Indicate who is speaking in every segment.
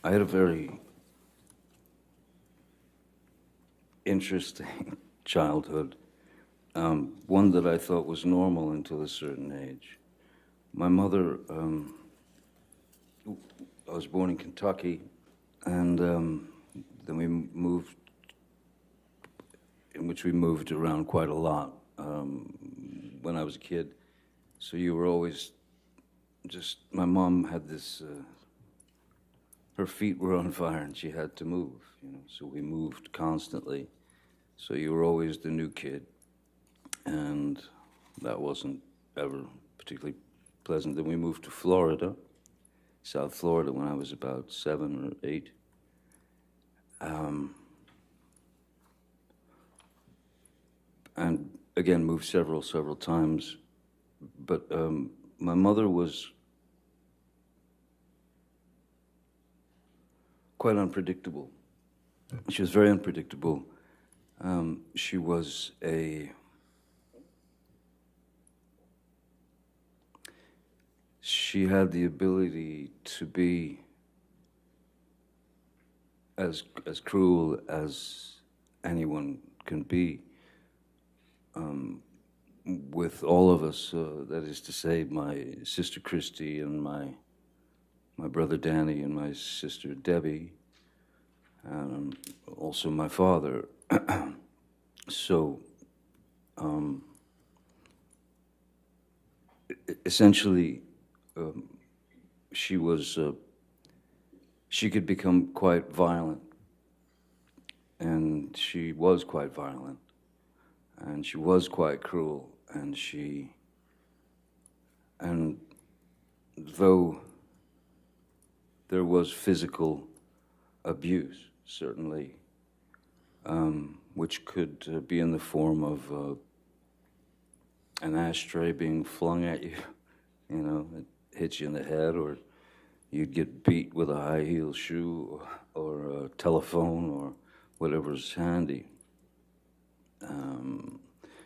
Speaker 1: I had a very interesting childhood, one that I thought was normal until a certain age. My mother, I was born in Kentucky, and then we moved, in which we moved around quite a lot when I was a kid. So you were always just, my mom had this, her feet were on fire and she had to move, so we moved constantly. So you were always the new kid, and that wasn't ever particularly pleasant. Then we moved to Florida, South Florida, when I was about 7 or 8. And again, moved several times. But my mother was quite unpredictable. She was very unpredictable. She was she had the ability to be as cruel as anyone can be with all of us. That is to say, my sister Christy and my brother Danny and my sister Debbie, and also my father. So, essentially, she was, she could become quite violent, and she was quite violent, and she was quite cruel, and though there was physical abuse, certainly, which could be in the form of an ashtray being flung at you, it hits you in the head, or you'd get beat with a high-heel shoe or a telephone or whatever's handy.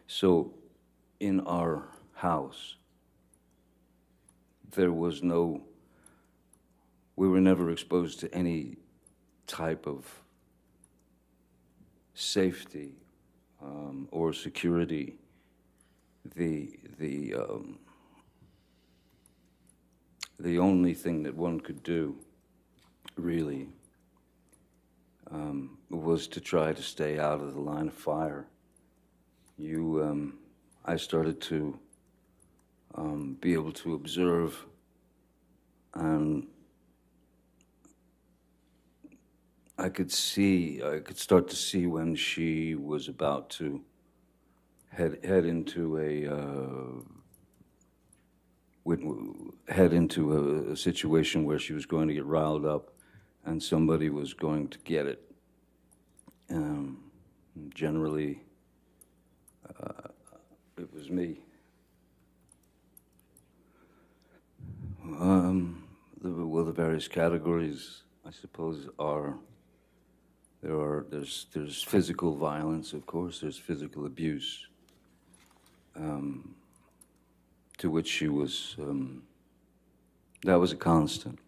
Speaker 1: So in our house, there was no, we were never exposed to any type of safety or security. The only thing that one could do, really, was to try to stay out of the line of fire. I started to be able to observe, and I could start to see when she was about to head into a situation where she was going to get riled up, and somebody was going to get it. Generally, it was me. The various categories, I suppose, are there's physical violence, of course. There's physical abuse, to which she was. That was a constant.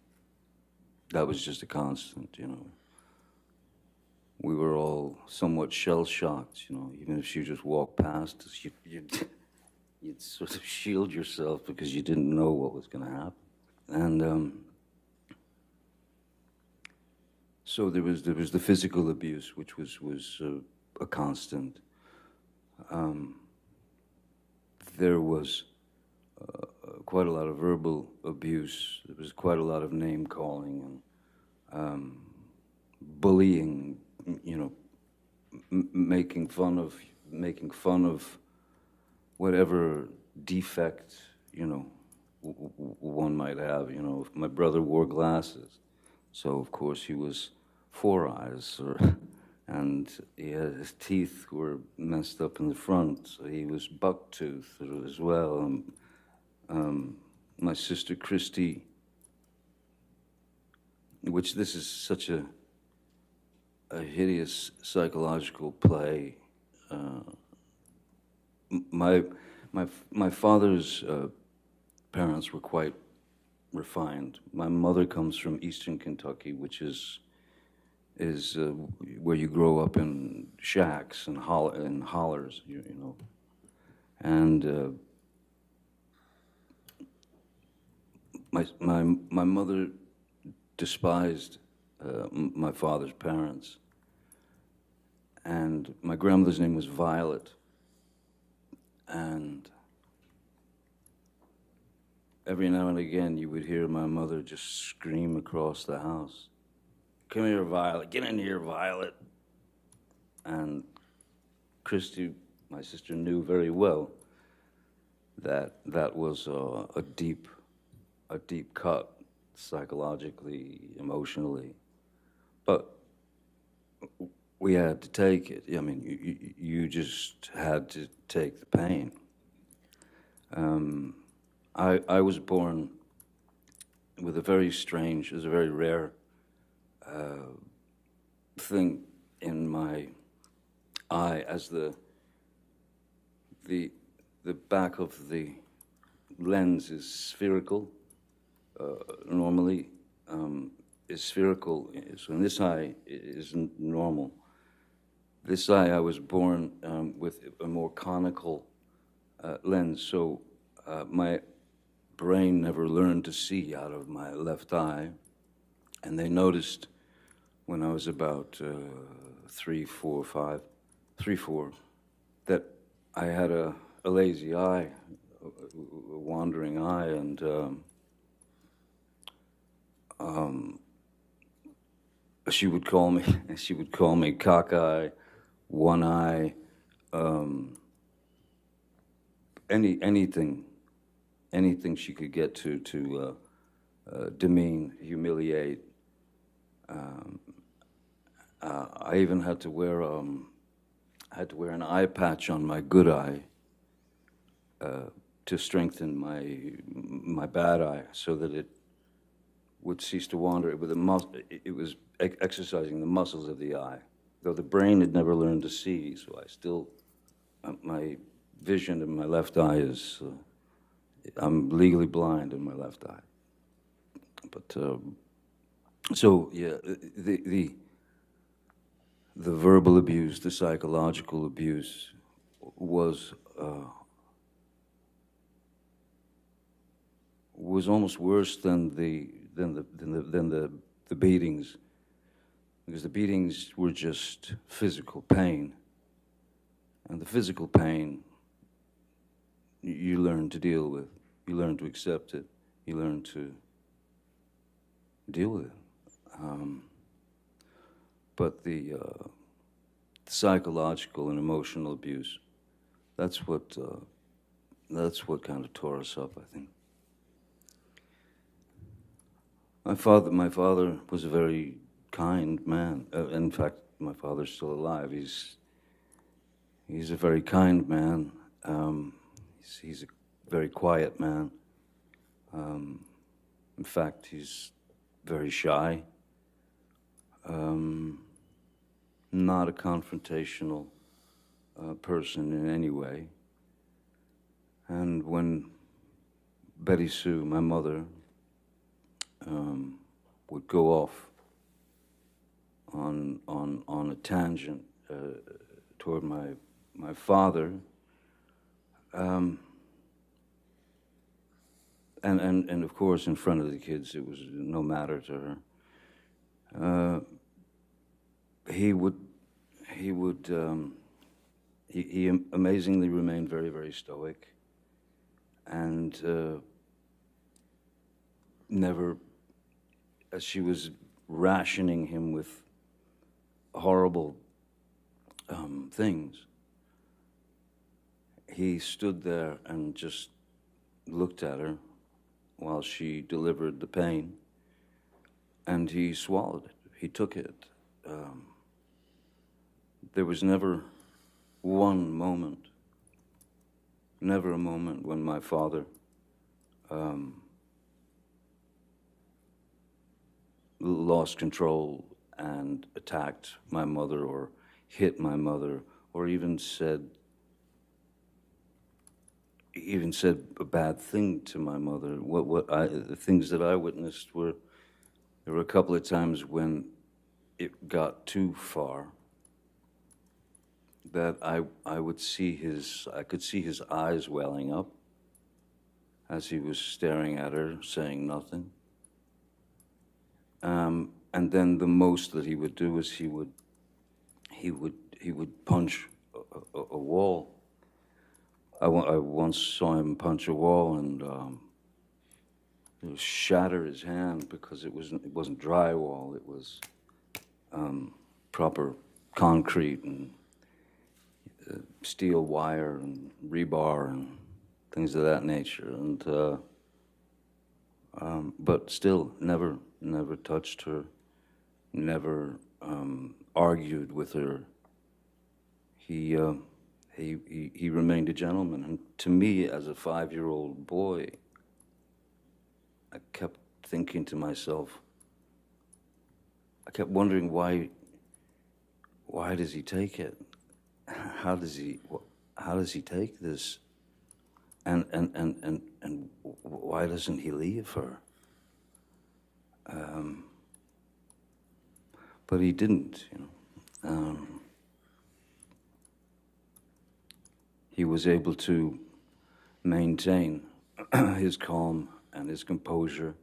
Speaker 1: That was just a constant, We were all somewhat shell-shocked, Even if she just walked past us, you'd sort of shield yourself because you didn't know what was going to happen. And so there was the physical abuse, which was a constant. There was quite a lot of verbal abuse. There was quite a lot of name calling and bullying. Making fun of whatever defect one might have. If my brother wore glasses, so of course he was four eyes, and his teeth were messed up in the front, so he was buck-toothed as well. My sister Christy, which this is such a hideous psychological play. My father's parents were quite refined. My mother comes from Eastern Kentucky, which is where you grow up in shacks and hollers, you know. And my mother despised my father's parents, and my grandmother's name was Violet, and every now and again you would hear my mother just scream across the house, "Come here, Violet, get in here, Violet." And Christy, my sister, knew very well that that was a deep cut, psychologically, emotionally. But we had to take it. I mean, you just had to take the pain. I was born with a very strange, it was a very rare thing in my eye, as the back of the lens is spherical. Normally, is spherical. So in this eye is normal. This eye, I was born with a more conical lens, so my brain never learned to see out of my left eye, and they noticed when I was about 3, 4, 5, 3, 4, that I had a lazy eye, a wandering eye, and she would call me cockeye, one eye, anything she could get to demean, humiliate. I even had to wear an eye patch on my good eye to strengthen my bad eye, so that it would cease to wander. It was exercising the muscles of the eye, though the brain had never learned to see. So I still, my vision in my left eye is, I'm legally blind in my left eye. But so yeah, the verbal abuse, the psychological abuse, was almost worse than the beatings, because the beatings were just physical pain, and the physical pain you learn to deal with, you learn to accept it, you learn to deal with it. But the psychological and emotional abuse, that's what kind of tore us up, I think. My father was a very kind man. In fact, my father's still alive. He's a very kind man. He's a very quiet man. In fact, he's very shy. Not a confrontational person in any way. And when Betty Sue, my mother, would go off on a tangent toward my father, and of course in front of the kids it was no matter to her. He amazingly remained very, very stoic, and never, as she was rationing him with horrible things, he stood there and just looked at her while she delivered the pain, and he swallowed it. He took it. There was never one moment, never a moment when my father lost control and attacked my mother or hit my mother or even said even said a bad thing to my mother. The things that I witnessed were, there were a couple of times when it got too far, that I could see his eyes welling up as he was staring at her, saying nothing. And then the most that he would do is he would punch a wall. I once saw him punch a wall and shatter his hand because it wasn't drywall. It was proper concrete and steel wire and rebar and things of that nature. And but still, never touched her, never argued with her. He remained a gentleman. And to me, as a 5-year-old boy, I kept thinking to myself, I kept wondering why does he take it? How does he take this? And why doesn't he leave her? But he didn't, you know. He was able to maintain his calm and his composure.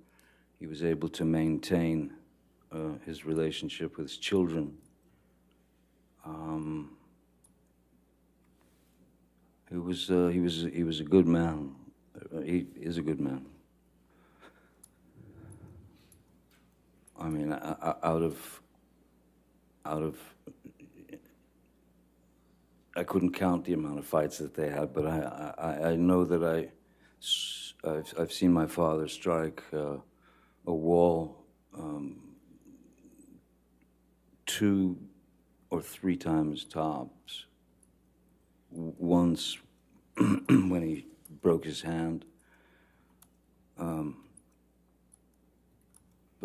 Speaker 1: He was able to maintain his relationship with his children. He was a good man. He is a good man. I mean, out of I couldn't count the amount of fights that they had, but I know that I've seen my father strike a wall 2 or 3 times tops. Once when he broke his hand, but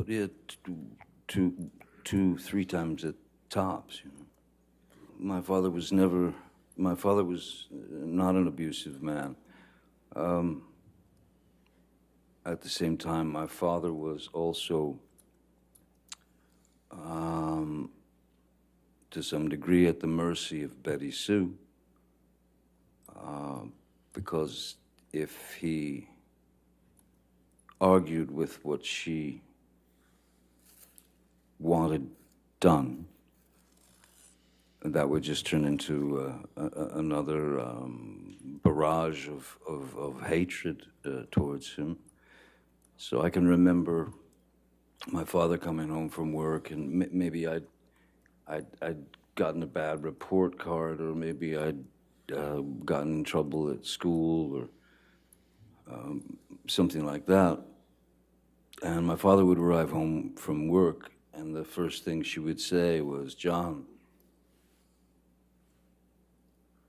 Speaker 1: yeah, 2, 3 times at tops. You know, my father was not an abusive man. At the same time, my father was also, to some degree, at the mercy of Betty Sue. Because if he argued with what she wanted done, that would just turn into another barrage of hatred towards him. So I can remember my father coming home from work, and maybe I'd gotten a bad report card, or maybe I'd gotten in trouble at school, or something like that. And my father would arrive home from work, and the first thing she would say was, "John,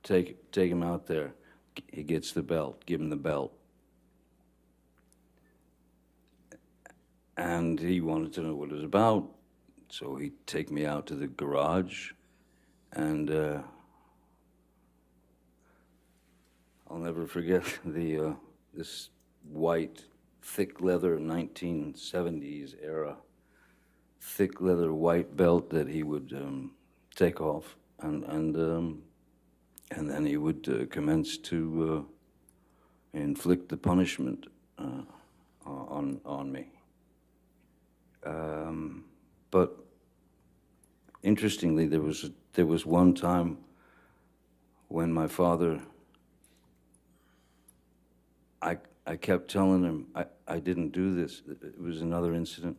Speaker 1: take him out there. He gets the belt. Give him the belt." And he wanted to know what it was about, so he'd take me out to the garage, and I'll never forget this white, thick leather 1970s era, thick leather white belt that he would take off, and then he would commence to inflict the punishment on me. But interestingly, there was one time when my father, I kept telling him I didn't do this. It was another incident.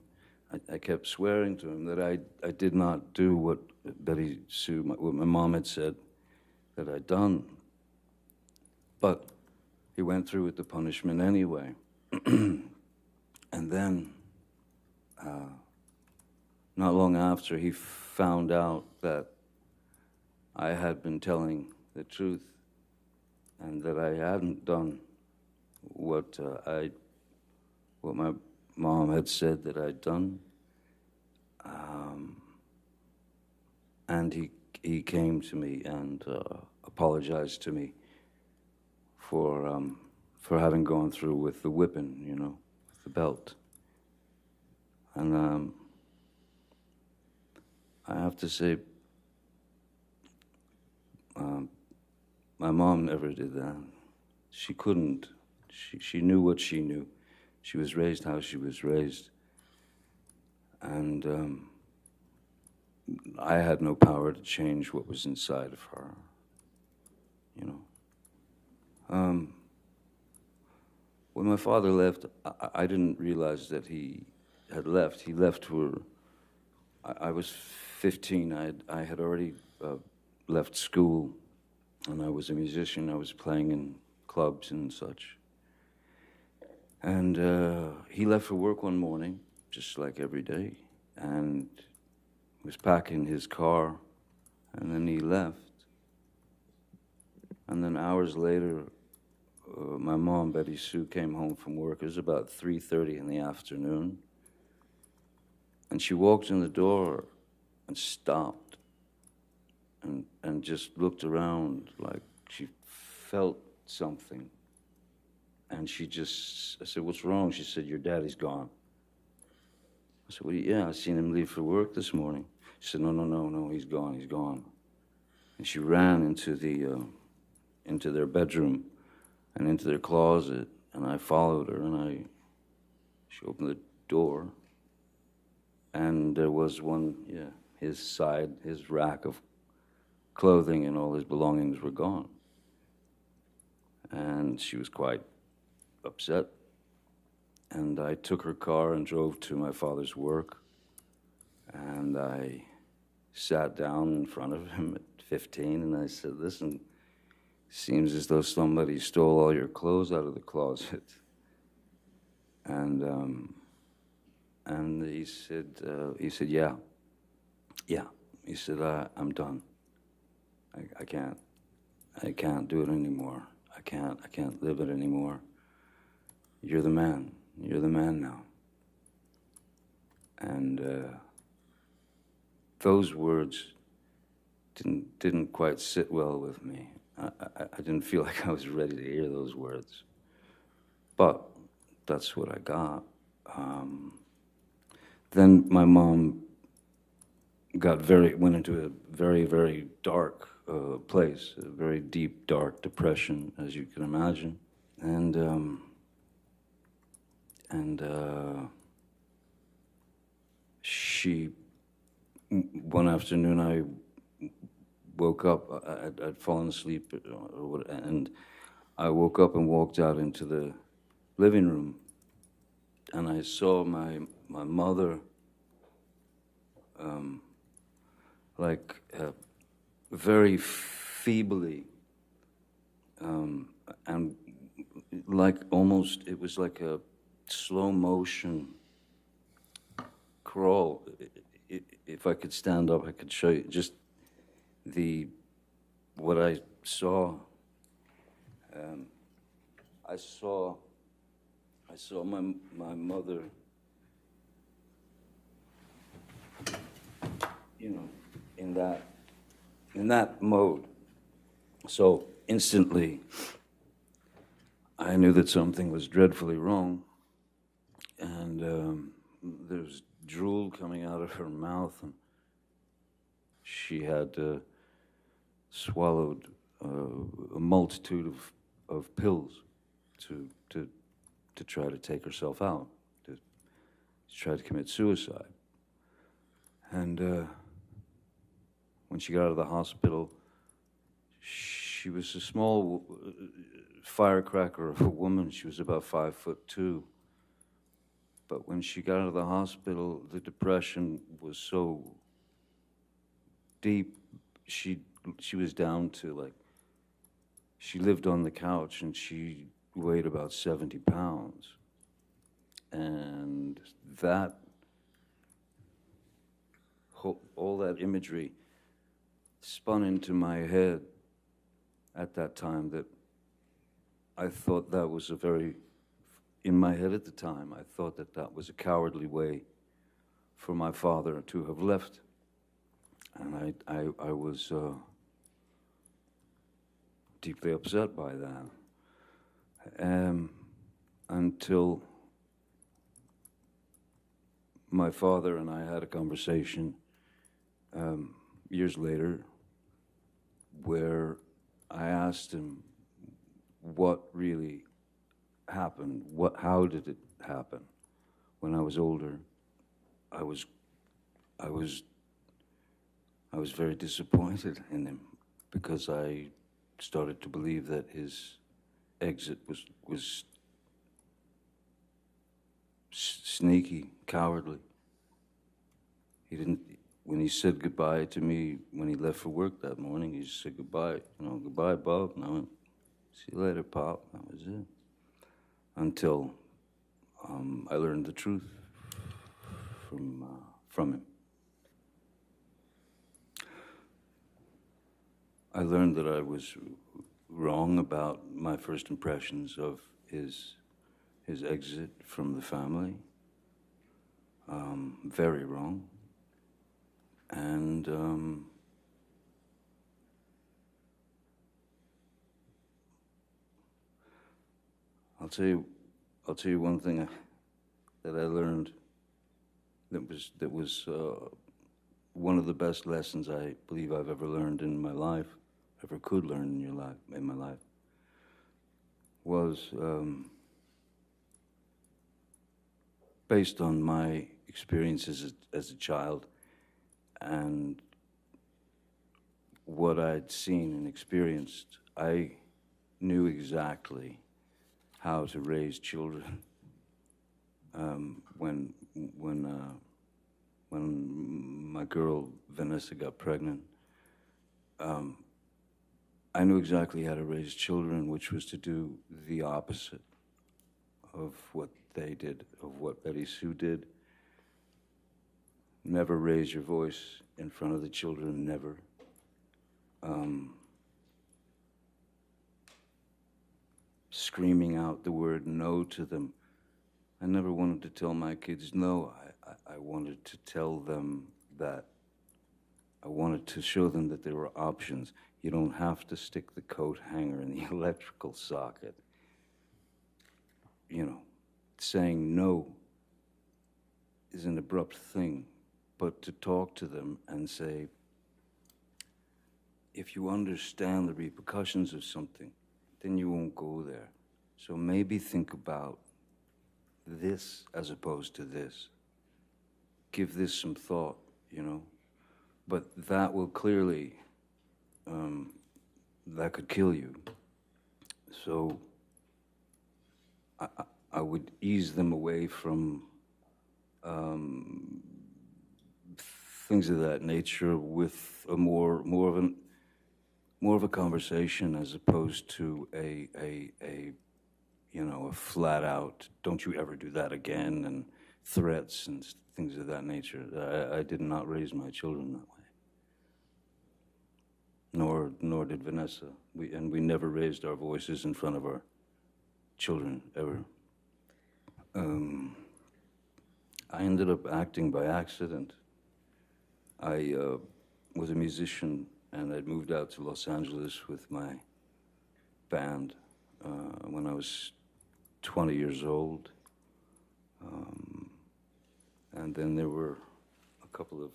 Speaker 1: I kept swearing to him that I did not do what Betty Sue, what my mom had said that I'd done. But he went through with the punishment anyway. And then, not long after, he found out that I had been telling the truth and that I hadn't done what my mom had said that I'd done. And he came to me and apologized to me for for having gone through with the whipping, you know, with the belt. And I have to say, my mom never did that. She couldn't. She knew what she knew. She was raised how she was raised. And I had no power to change what was inside of her, you know. When my father left, I didn't realize that he had left. He left for, I was 15. I had already left school, and I was a musician. I was playing in clubs and such. And he left for work one morning, just like every day, and was packing his car, and then he left. And then hours later, my mom, Betty Sue, came home from work. It was about 3:30 in the afternoon. And she walked in the door and stopped and just looked around like she felt something. And she just, I said, "What's wrong?" She said, "Your daddy's gone." I said, "Well, yeah, I seen him leave for work this morning." She said, No, he's gone. And she ran into their bedroom and into their closet, and I followed her, and she opened the door, and there was his rack of clothing and all his belongings were gone. And she was quite upset, and I took her car and drove to my father's work, and I sat down in front of him at 15, and I said, "Listen, seems as though somebody stole all your clothes out of the closet." And he said, "Yeah. He said, I'm done. I can't do it anymore. I can't live it anymore. You're the man. You're the man now." And those words didn't quite sit well with me. I didn't feel like I was ready to hear those words. But that's what I got. Then my mom went into a very, very dark place, a very deep, dark depression, as you can imagine. And one afternoon I woke up, I'd fallen asleep, and I woke up and walked out into the living room, and I saw my mother, very feebly, and like almost, it was like a slow motion crawl. If I could stand up, I could show you just what I saw. I saw my mother, you know, in that mode. So instantly, I knew that something was dreadfully wrong, and there was drool coming out of her mouth, and she had swallowed a multitude of pills to try to take herself out, to try to commit suicide. And when she got out of the hospital, she was a small firecracker of a woman. She was about 5'2". But when she got out of the hospital, the depression was so deep. She was down to she lived on the couch, and she weighed about 70 pounds. And that, all that imagery spun into my head at that time, that I thought that was in my head at the time, I thought that was a cowardly way for my father to have left. And I was deeply upset by that. until my father and I had a conversation years later where I asked him what really happened, how did it happen? When I was older, I was very disappointed in him because I started to believe that his exit was sneaky, cowardly. He didn't. When he said goodbye to me when he left for work that morning, he just said goodbye. Goodbye, Bob. And I went, see you later, Pop. That was it. Until I learned the truth from him. I learned that I was wrong about my first impressions of his exit from the family. Very wrong. And I'll tell you one thing that I learned that was one of the best lessons I believe I've ever learned in my life, ever could learn in my life, was based on my experiences as a child and what I'd seen and experienced. I knew exactly how to raise children when my girl Vanessa got pregnant. I knew exactly how to raise children, which was to do the opposite of what they did, of what Betty Sue did. Never raise your voice in front of the children, never. Screaming out the word no to them. I never wanted to tell my kids no. I wanted to tell them that I wanted to show them that there were options. You don't have to stick the coat hanger in the electrical socket. Saying no is an abrupt thing, but to talk to them and say, if you understand the repercussions of something, then you won't go there. So maybe think about this as opposed to this. Give this some thought, But that will clearly, that could kill you. So I would ease them away from things of that nature with a more of a conversation as opposed to a flat out, don't you ever do that again, and threats and things of that nature. I did not raise my children that way. Nor did Vanessa. We never raised our voices in front of our children, ever. I ended up acting by accident. I was a musician, and I'd moved out to Los Angeles with my band when I was 20 years old. And then there were a couple of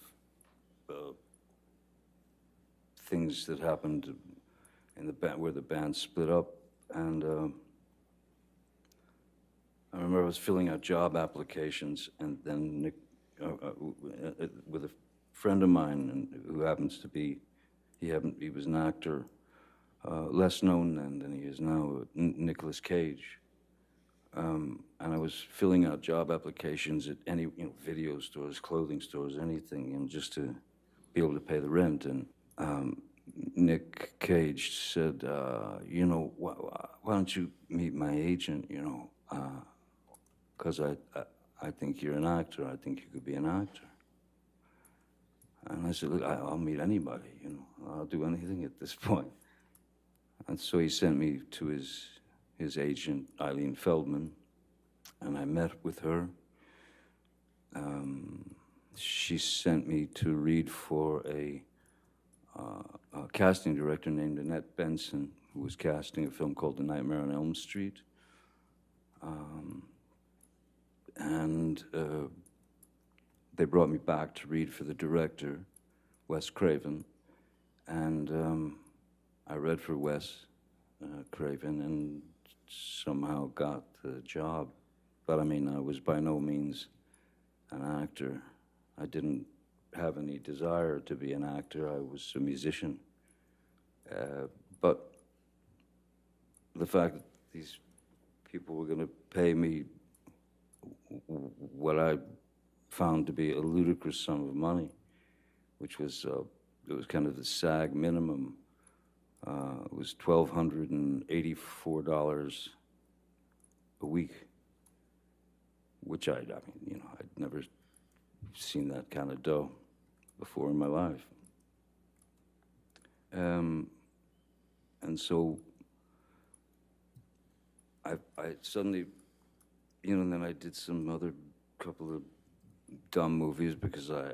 Speaker 1: things that happened in the band where the band split up, and I remember I was filling out job applications, and then Nick, with a friend of mine who happens to be, he was an actor, less known then than he is now, Nicolas Cage. And I was filling out job applications at any, video stores, clothing stores, anything, just to be able to pay the rent. And Nick Cage said, why don't you meet my agent, because I think you're an actor. I think you could be an actor. And I said, look, I'll meet anybody, I'll do anything at this point. And so he sent me to his agent, Eileen Feldman, and I met with her. She sent me to read for a casting director named Annette Benson, who was casting a film called The Nightmare on Elm Street. And they brought me back to read for the director, Wes Craven, and I read for Wes Craven and somehow got the job. But I mean, I was by no means an actor. I didn't have any desire to be an actor. I was a musician. But the fact that these people were going to pay me what I found to be a ludicrous sum of money, which was it was kind of the SAG minimum. It was $1,284 a week, which I mean, you know, I'd never seen that kind of dough before in my life. And so I suddenly, you know, and then I did some other couple of dumb movies because I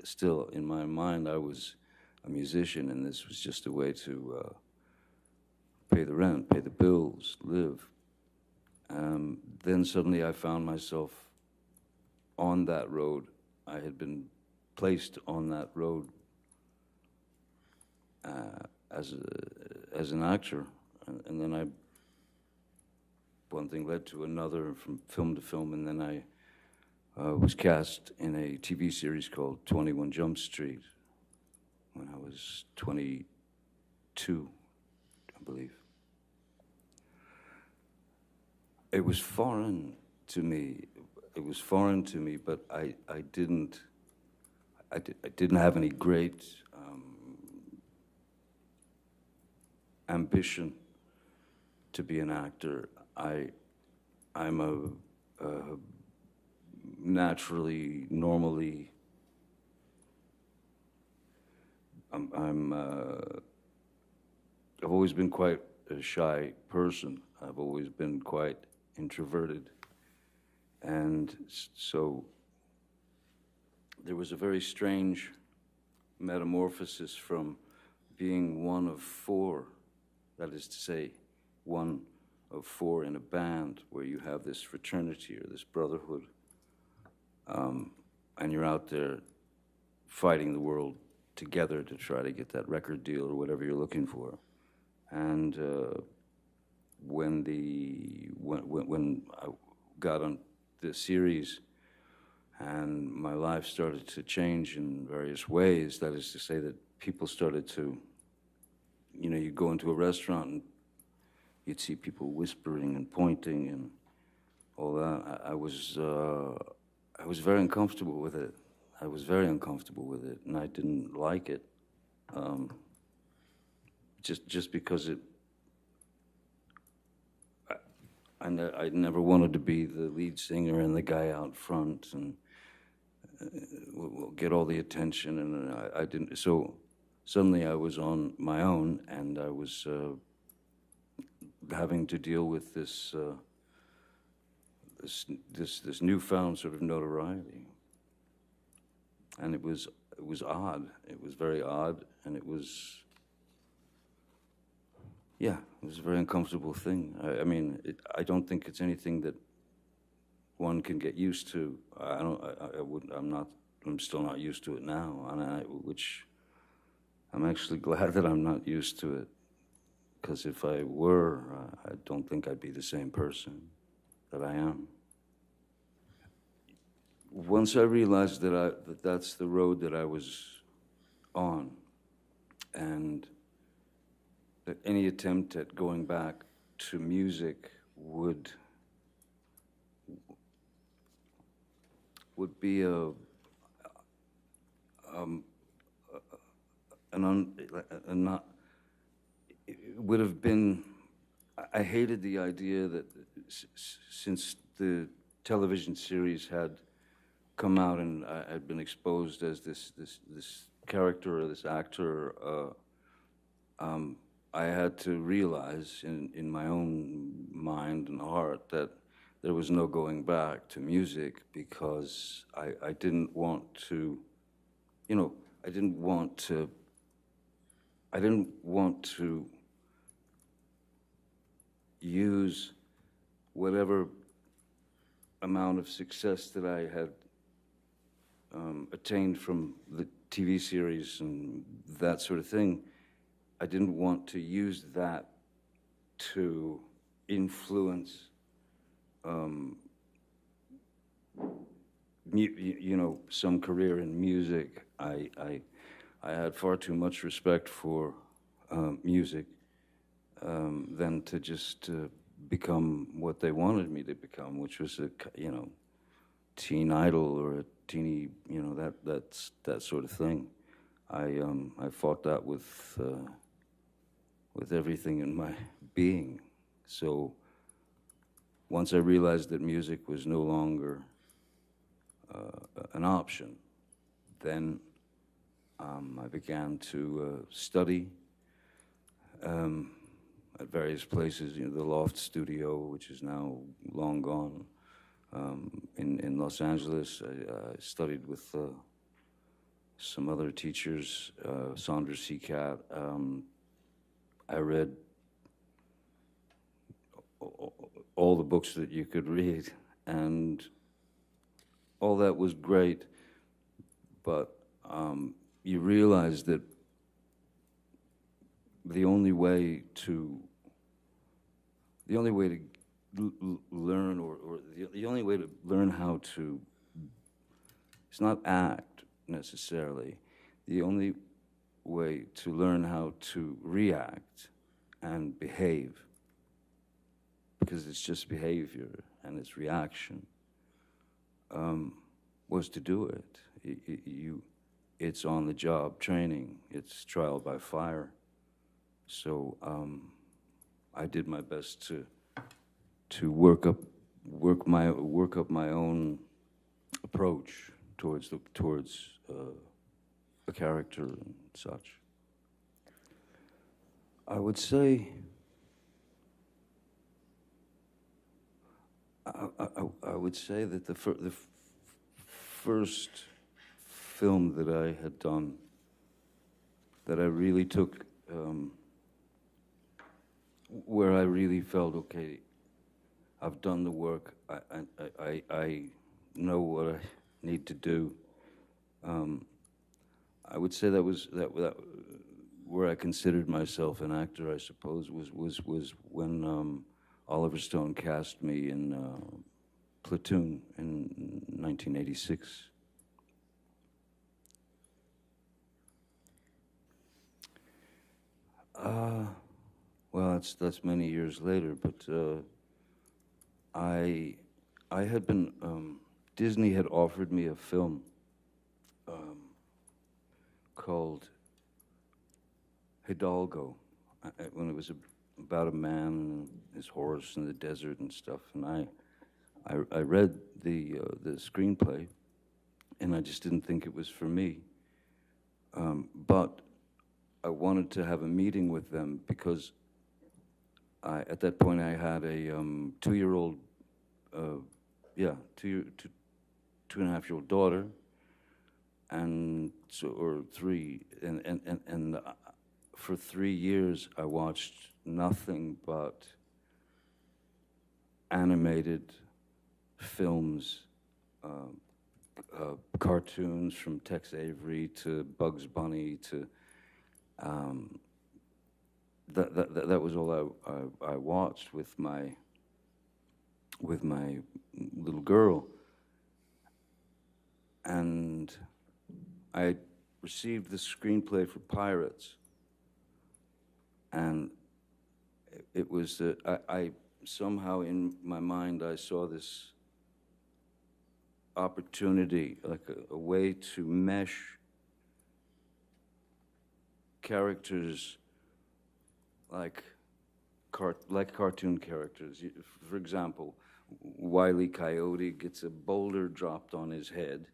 Speaker 1: still, in my mind, I was a musician, and this was just a way to pay the rent, pay the bills, live. Then suddenly I found myself on that road. I had been placed on that road as an actor, and then one thing led to another from film to film, and then I was cast in a TV series called 21 Jump Street when I was 22, I believe. It was foreign to me. It was foreign to me, but I didn't have any great ambition to be an actor. I'm a naturally, normally, I've always been quite a shy person. I've always been quite introverted. And so there was a very strange metamorphosis from being one of four, that is to say, one of four in a band where you have this fraternity or this brotherhood, and you're out there fighting the world together to try to get that record deal or whatever you're looking for. And when I got on the series and my life started to change in various ways, that is to say that people started to, you know, you go into a restaurant and you'd see people whispering and pointing and all that. I was very uncomfortable with it. I was very uncomfortable with it, and I didn't like it. Just because I never wanted to be the lead singer and the guy out front and will get all the attention, and I didn't. So suddenly I was on my own, and I was having to deal with this newfound sort of notoriety, and it was odd. It was very odd, and it was. Yeah, it was a very uncomfortable thing. I mean, I don't think it's anything that one can get used to. I'm still not used to it now, and which I'm actually glad that I'm not used to it, because if I were, I don't think I'd be the same person that I am. Once I realized that that's the road that I was on, and that any attempt at going back to music would be it would have been. I hated the idea that since the television series had come out and I had been exposed as this character or this actor. I had to realize in my own mind and heart that there was no going back to music, because I didn't want to, you know, I didn't want to use whatever amount of success that I had attained from the TV series and that sort of thing, I didn't want to use that to influence, some career in music. I had far too much respect for music than to just become what they wanted me to become, which was a teen idol or a teeny that sort of thing. I fought that with everything in my being. So once I realized that music was no longer an option, then I began to study at various places. The Loft Studio, which is now long gone, in Los Angeles. I studied with some other teachers, Sandra Seacat. I read all the books that you could read, and all that was great, but you realize that the only way to learn, or the only way to learn how to, it's not act necessarily, the only way to learn how to react and behave, because it's just behavior and it's reaction, was to do it. It's on the job training, it's trial by fire. So I did my best to work up my own approach towards a character and such. I would say that the first film that I had done, that I really took, where I really felt, okay, I've done the work, I know what I need to do. I would say that was where I considered myself an actor, I suppose, was when Oliver Stone cast me in Platoon in 1986. Well, that's many years later, but I had been, Disney had offered me a film called Hidalgo, when it was about a man and his horse in the desert and stuff, and I read the screenplay, and I just didn't think it was for me, but I wanted to have a meeting with them because at that point I had a 2-year-old, two and a half year old daughter, and so, or three, and for 3 years I watched nothing but animated films, cartoons from Tex Avery to Bugs Bunny to that was all I watched with my little girl, and I received the screenplay for Pirates, and it was I somehow in my mind I saw this opportunity, like a way to mesh characters like cartoon characters. For example, Wile E. Coyote gets a boulder dropped on his head,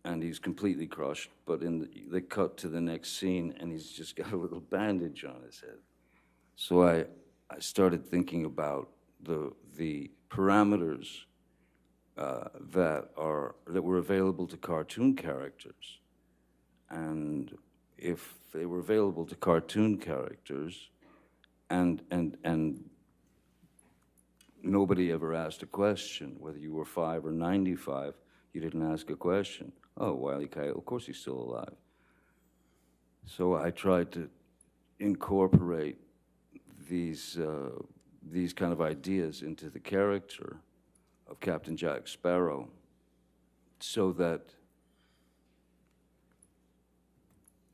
Speaker 1: and he's completely crushed. But they cut to the next scene, and he's just got a little bandage on his head. So I started thinking about the parameters that were available to cartoon characters, and if they were available to cartoon characters, and nobody ever asked a question. Whether you were 5 or 95, you didn't ask a question. Oh, Wile E. Coyote, of course he's still alive. So I tried to incorporate these kind of ideas into the character of Captain Jack Sparrow, so that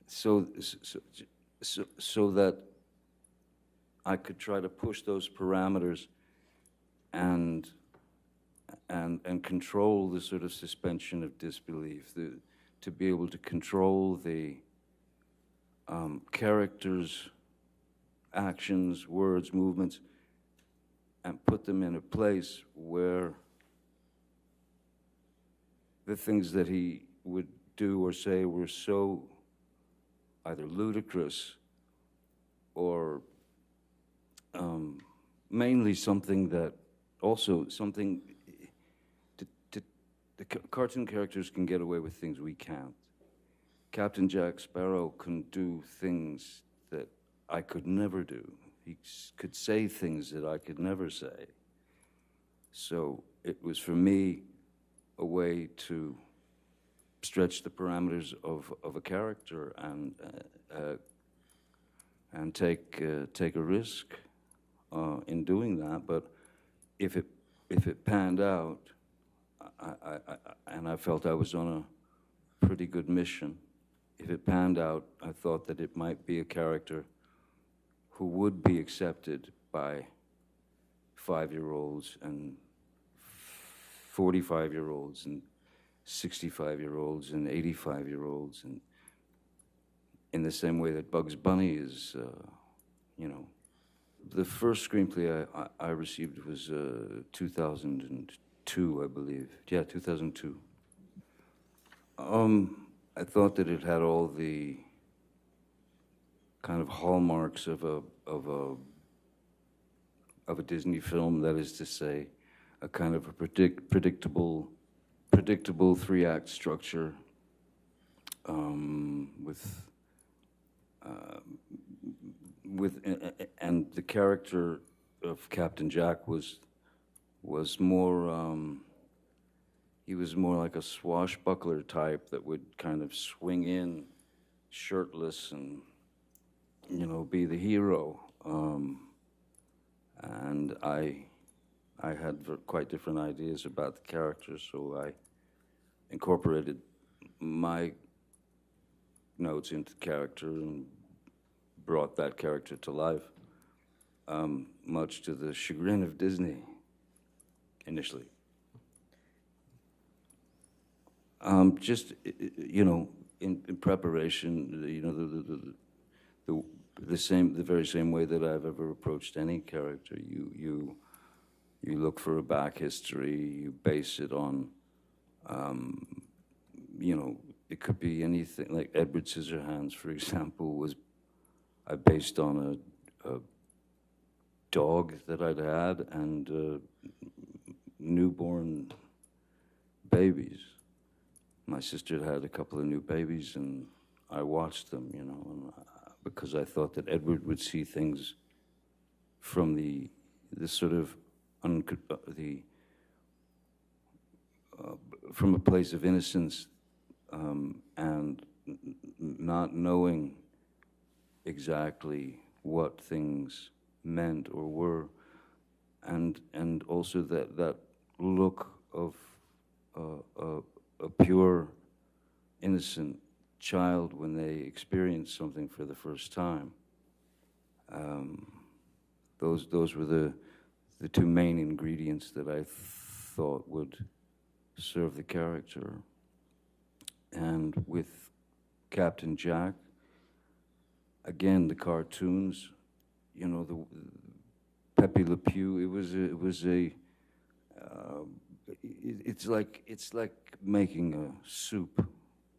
Speaker 1: so so, so that I could try to push those parameters and control the sort of suspension of disbelief, to be able to control the characters' actions, words, movements, and put them in a place where the things that he would do or say were so either ludicrous or mainly something that also something the cartoon characters can get away with things we can't. Captain Jack Sparrow can do things that I could never do. He could say things that I could never say. So it was for me a way to stretch the parameters of a character and take a risk in doing that. But if it panned out, and I felt I was on a pretty good mission. If it panned out, I thought that it might be a character who would be accepted by 5-year-olds and 45-year-olds and 65-year-olds and 85-year-olds, and in the same way that Bugs Bunny is, you know. The first screenplay I received was 2002, I believe. Yeah, 2002. I thought that it had all the kind of hallmarks of a Disney film. That is to say, a kind of a predictable 3-act structure, and the character of Captain Jack was more. He was more like a swashbuckler type that would kind of swing in shirtless and, you know, be the hero. And I had quite different ideas about the character, so I incorporated my notes into character and brought that character to life, much to the chagrin of Disney initially. Just, you know, in preparation, you know, the very same way that I've ever approached any character. You look for a back history. You base it on, you know, it could be anything. Like Edward Scissorhands, for example, I based on a dog that I'd had and newborn babies. My sister had a couple of new babies, and I watched them, you know, because I thought that Edward would see things from the sort of from a place of innocence, and not knowing exactly what things meant or were, and also that look of a pure, innocent child when they experience something for the first time. Those were the two main ingredients that I thought would serve the character. And with Captain Jack, again, the cartoons, you know, the Pepe Le Pew. It's like making a soup,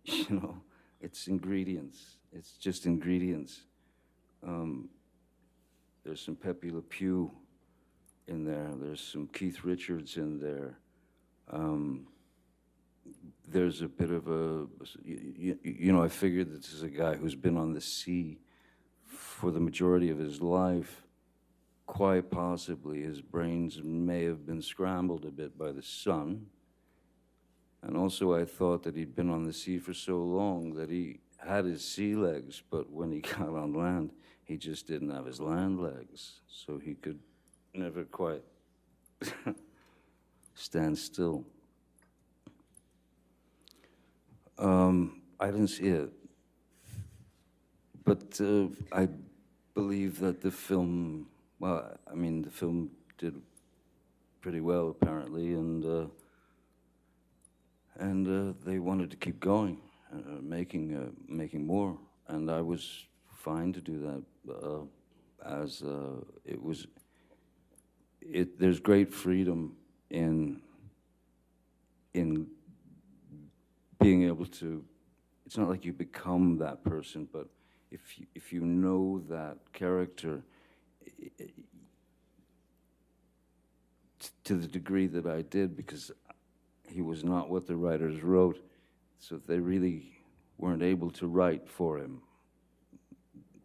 Speaker 1: you know. It's ingredients. It's just ingredients. There's some Pepe Le Pew in there. There's some Keith Richards in there. There's a bit of a, you know, I figured this is a guy who's been on the sea for the majority of his life, quite possibly his brains may have been scrambled a bit by the sun. And also I thought that he'd been on the sea for so long that he had his sea legs, but when he got on land, he just didn't have his land legs. So he could never quite stand still. I didn't see it. But I believe that the film, well, I mean, the film did pretty well, apparently, and they wanted to keep going, making more, and I was fine to do that, as it was. There's great freedom in being able to. It's not like you become that person, but if you know that character to the degree that I did, because he was not what the writers wrote, so they really weren't able to write for him.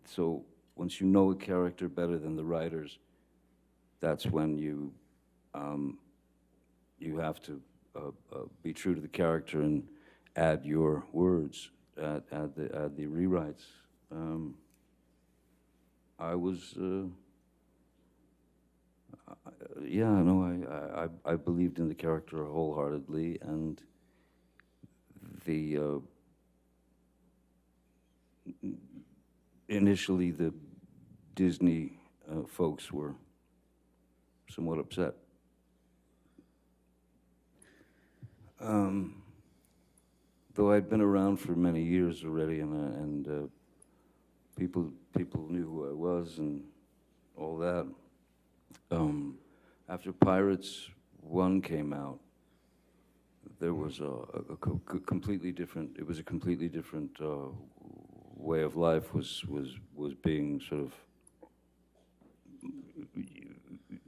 Speaker 1: So once you know a character better than the writers, that's when you have to be true to the character and add your words, add the rewrites. I was, yeah, no, I believed in the character wholeheartedly, and the initially the Disney folks were somewhat upset. Though I'd been around for many years already, and people knew who I was and all that. After Pirates 1 came out, there was a completely different. It was a completely different way of life was being sort of.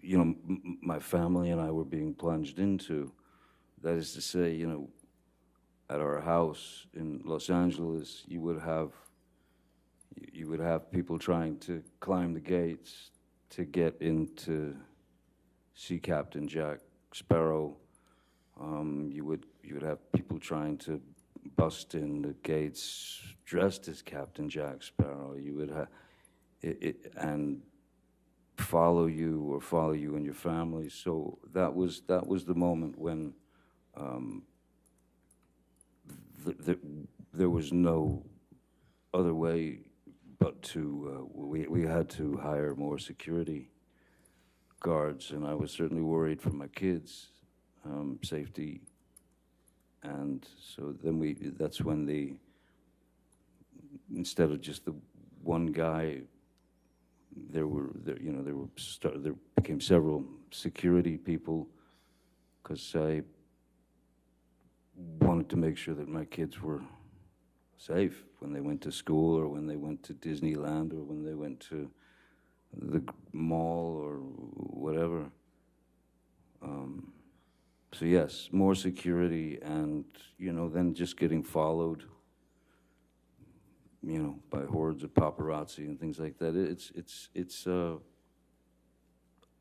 Speaker 1: You know, my family and I were being plunged into. That is to say, you know, at our house in Los Angeles, you would have people trying to climb the gates to get into see Captain Jack Sparrow. You would have people trying to bust in the gates dressed as Captain Jack Sparrow. You would have and follow you and your family. So that was the moment when there was no other way but to we had to hire more security guards, and I was certainly worried for my kids' safety. And so then that's when instead of just the one guy, there became several security people, because I wanted to make sure that my kids were safe when they went to school, or when they went to Disneyland, or when they went to the mall, or whatever. So yes, more security, and then just getting followed, by hordes of paparazzi and things like that. It's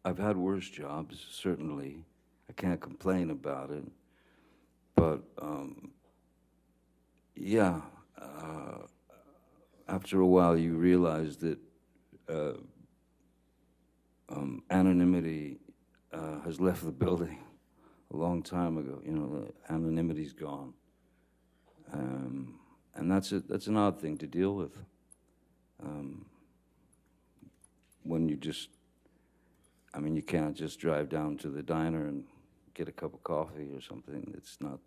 Speaker 1: I've had worse jobs, certainly. I can't complain about it. But yeah, after a while you realize that anonymity has left the building a long time ago. Anonymity's gone. And that's an odd thing to deal with. When you you can't just drive down to the diner and get a cup of coffee or something. It's not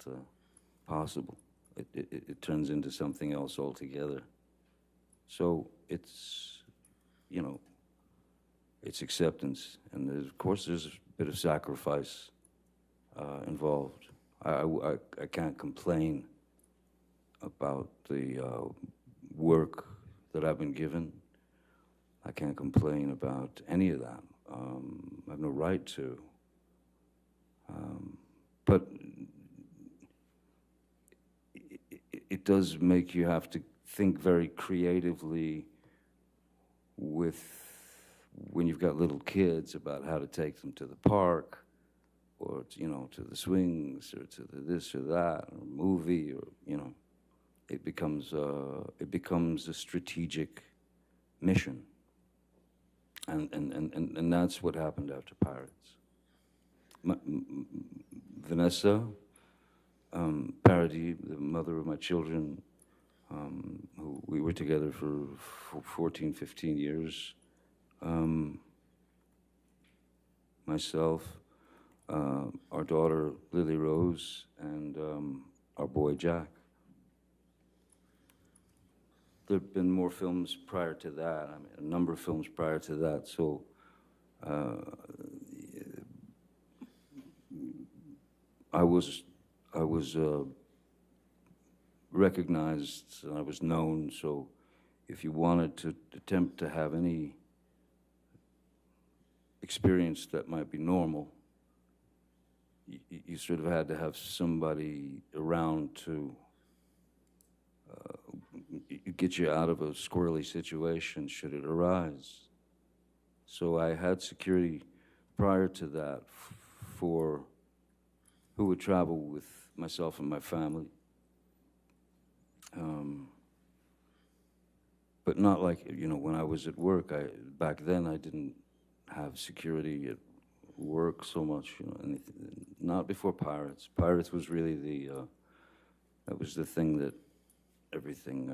Speaker 1: possible. It turns into something else altogether. So it's acceptance, and of course there's a bit of sacrifice involved. I can't complain about the work that I've been given. I can't complain about any of that. I have no right to. But it does make you have to think very creatively with when you've got little kids, about how to take them to the park, or to the swings, or to the this or that, or movie, or it becomes a strategic mission, and that's what happened after Pirates. Vanessa Paradis, the mother of my children, who we were together for 14, 15 years. Myself, our daughter Lily Rose, and our boy Jack. There have been more films prior to that. I mean, a number of films prior to that. So I was recognized, and I was known. So if you wanted to attempt to have any experience that might be normal, you sort of had to have somebody around to get you out of a squirrely situation should it arise. So I had security prior to that for who would travel with myself and my family. But not like, when I was at work. Back then I didn't have security at work so much, not before Pirates. Pirates was really that was the thing that everything,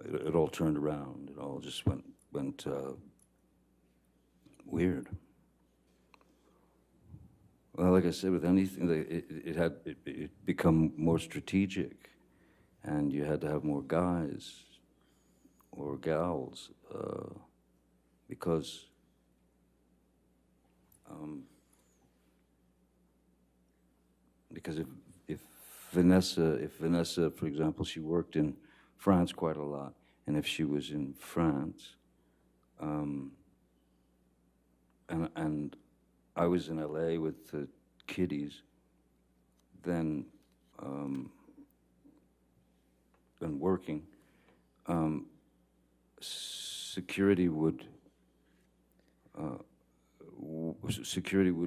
Speaker 1: it all turned around. It all just went weird. Well, like I said, with anything, it become more strategic, and you had to have more guys or gals, because if Vanessa, for example, she worked in France quite a lot, and if she was in France, and I was in LA with the kiddies, then and working, security would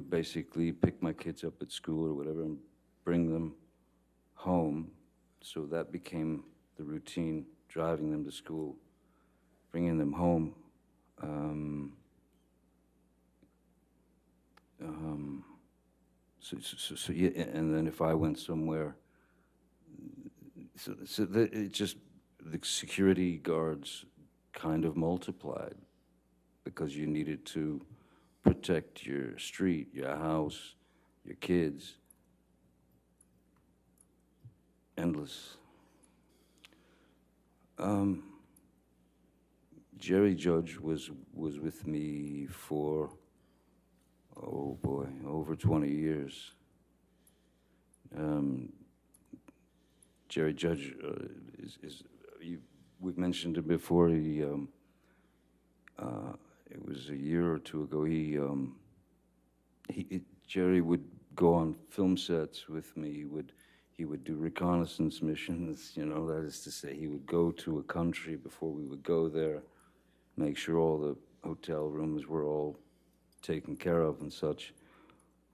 Speaker 1: basically pick my kids up at school or whatever and bring them home. So that became the routine, driving them to school, bringing them home. So yeah, and then if I went somewhere, it just, the security guards kind of multiplied, because you needed to protect your street, your house, your kids. Endless. Jerry Judge was with me for, oh boy, over 20 years. Jerry Judge we've mentioned it before. It was a year or two ago. Jerry would go on film sets with me. He would do reconnaissance missions. That is to say, he would go to a country before we would go there, make sure all the hotel rooms were all taken care of and such.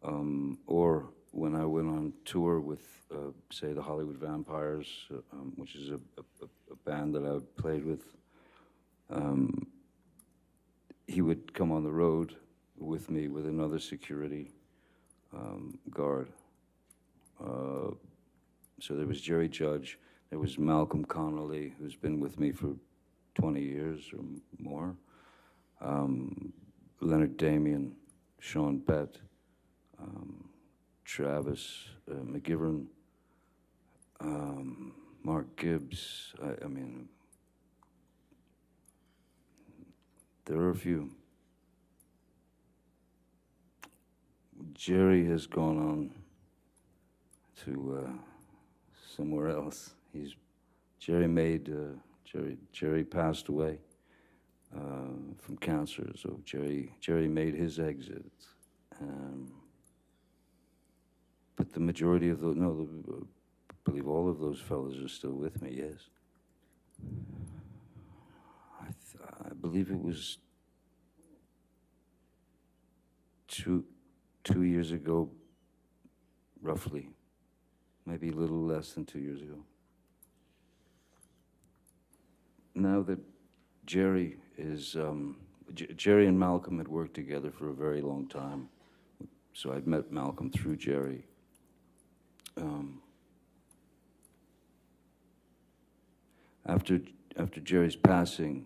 Speaker 1: Or when I went on tour with, say, the Hollywood Vampires, which is a band that I played with, he would come on the road with me with another security guard. So there was Jerry Judge, there was Malcolm Connolly, who's been with me for 20 years or more, Leonard Damian, Sean Bett, Travis McGivern, Mark Gibbs. I mean, there are a few. Jerry has gone on to somewhere else. Jerry passed away from cancer, so Jerry made his exit. But the majority of those, no, I believe all of those fellas are still with me, yes. I believe it was two 2 years ago, roughly, maybe a little less than 2 years ago. Now that Jerry is, Jerry and Malcolm had worked together for a very long time, so I'd met Malcolm through Jerry. After Jerry's passing,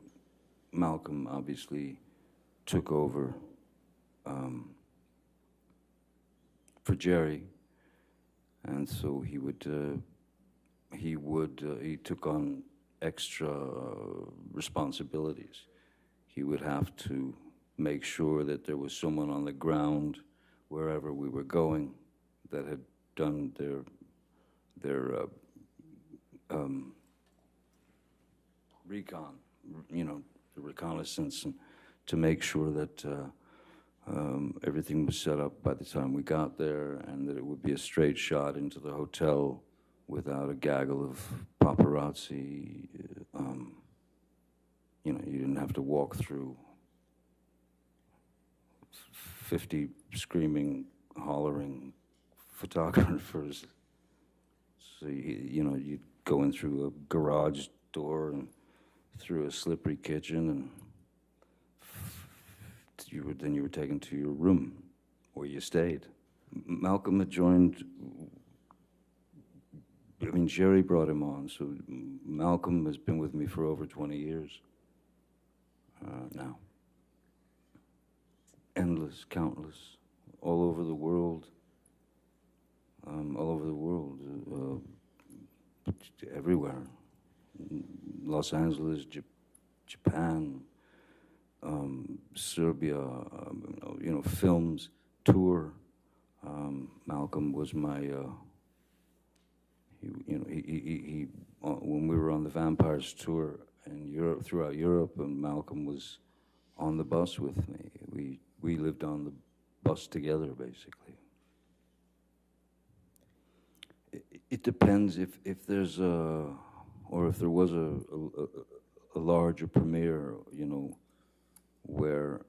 Speaker 1: Malcolm obviously took over for Jerry, and so he took on extra responsibilities. He would have to make sure that there was someone on the ground wherever we were going that had done their recon, the reconnaissance, and to make sure that everything was set up by the time we got there, and that it would be a straight shot into the hotel without a gaggle of paparazzi. You didn't have to walk through 50 screaming, hollering photographers. So you'd go in through a garage door and through a slippery kitchen, and then you were taken to your room where you stayed. Malcolm had joined. I mean, Jerry brought him on, so Malcolm has been with me for over 20 years now. Endless, countless, all over the world, everywhere. Los Angeles, Japan, Serbia, films, tour. Malcolm was my, when we were on the Vampires tour in Europe, throughout Europe, and Malcolm was on the bus with me. We lived on the bus together, basically. It depends if there's or if there was a larger premiere, where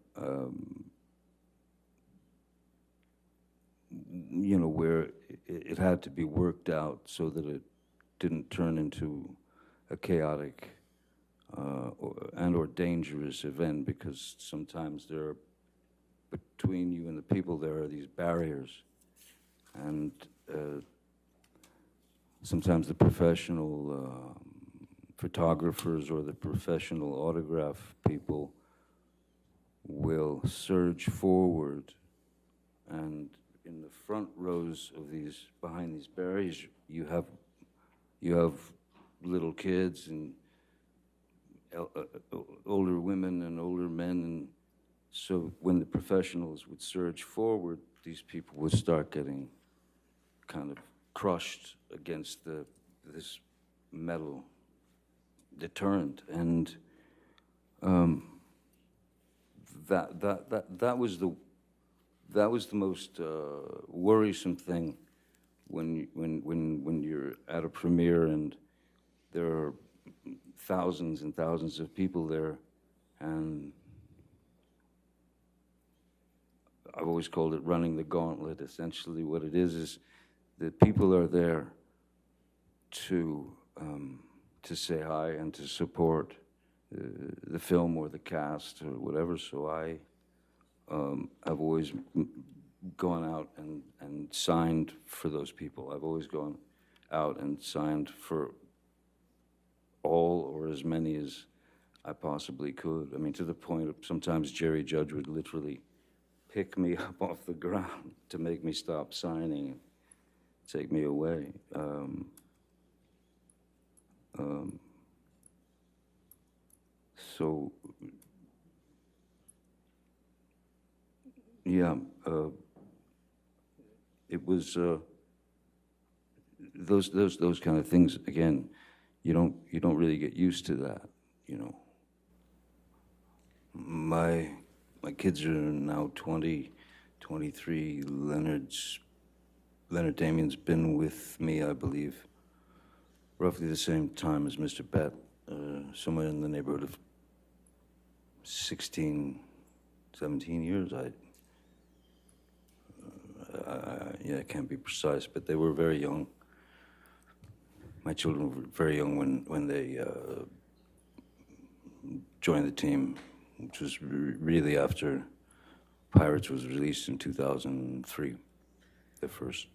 Speaker 1: where it had to be worked out so that it didn't turn into a chaotic or dangerous event, because sometimes between you and the people there are these barriers, and sometimes the professional photographers or the professional autograph people will surge forward, and in the front rows of behind these barriers, you have little kids and older women and older men, and so when the professionals would surge forward, these people would start getting kind of crushed against this metal deterrent, and that was the most worrisome thing when you're at a premiere and there are thousands and thousands of people there, and I've always called it running the gauntlet. Essentially what it is that people are there to say hi and to support the film or the cast or whatever. So I've always gone out and signed for those people. I've always gone out and signed for all or as many as I possibly could. I mean, to the point of sometimes Jerry Judge would literally pick me up off the ground to make me stop signing and take me away. So, yeah, it was those kind of things. Again, you don't really get used to that, My kids are now 20, 23. Leonard Damien's been with me, I believe, roughly the same time as Mr. Bett, somewhere in the neighborhood of 16, 17 years. yeah, I can't be precise, but they were very young. My children were very young when they joined the team, which was really after Pirates was released in 2003, the first.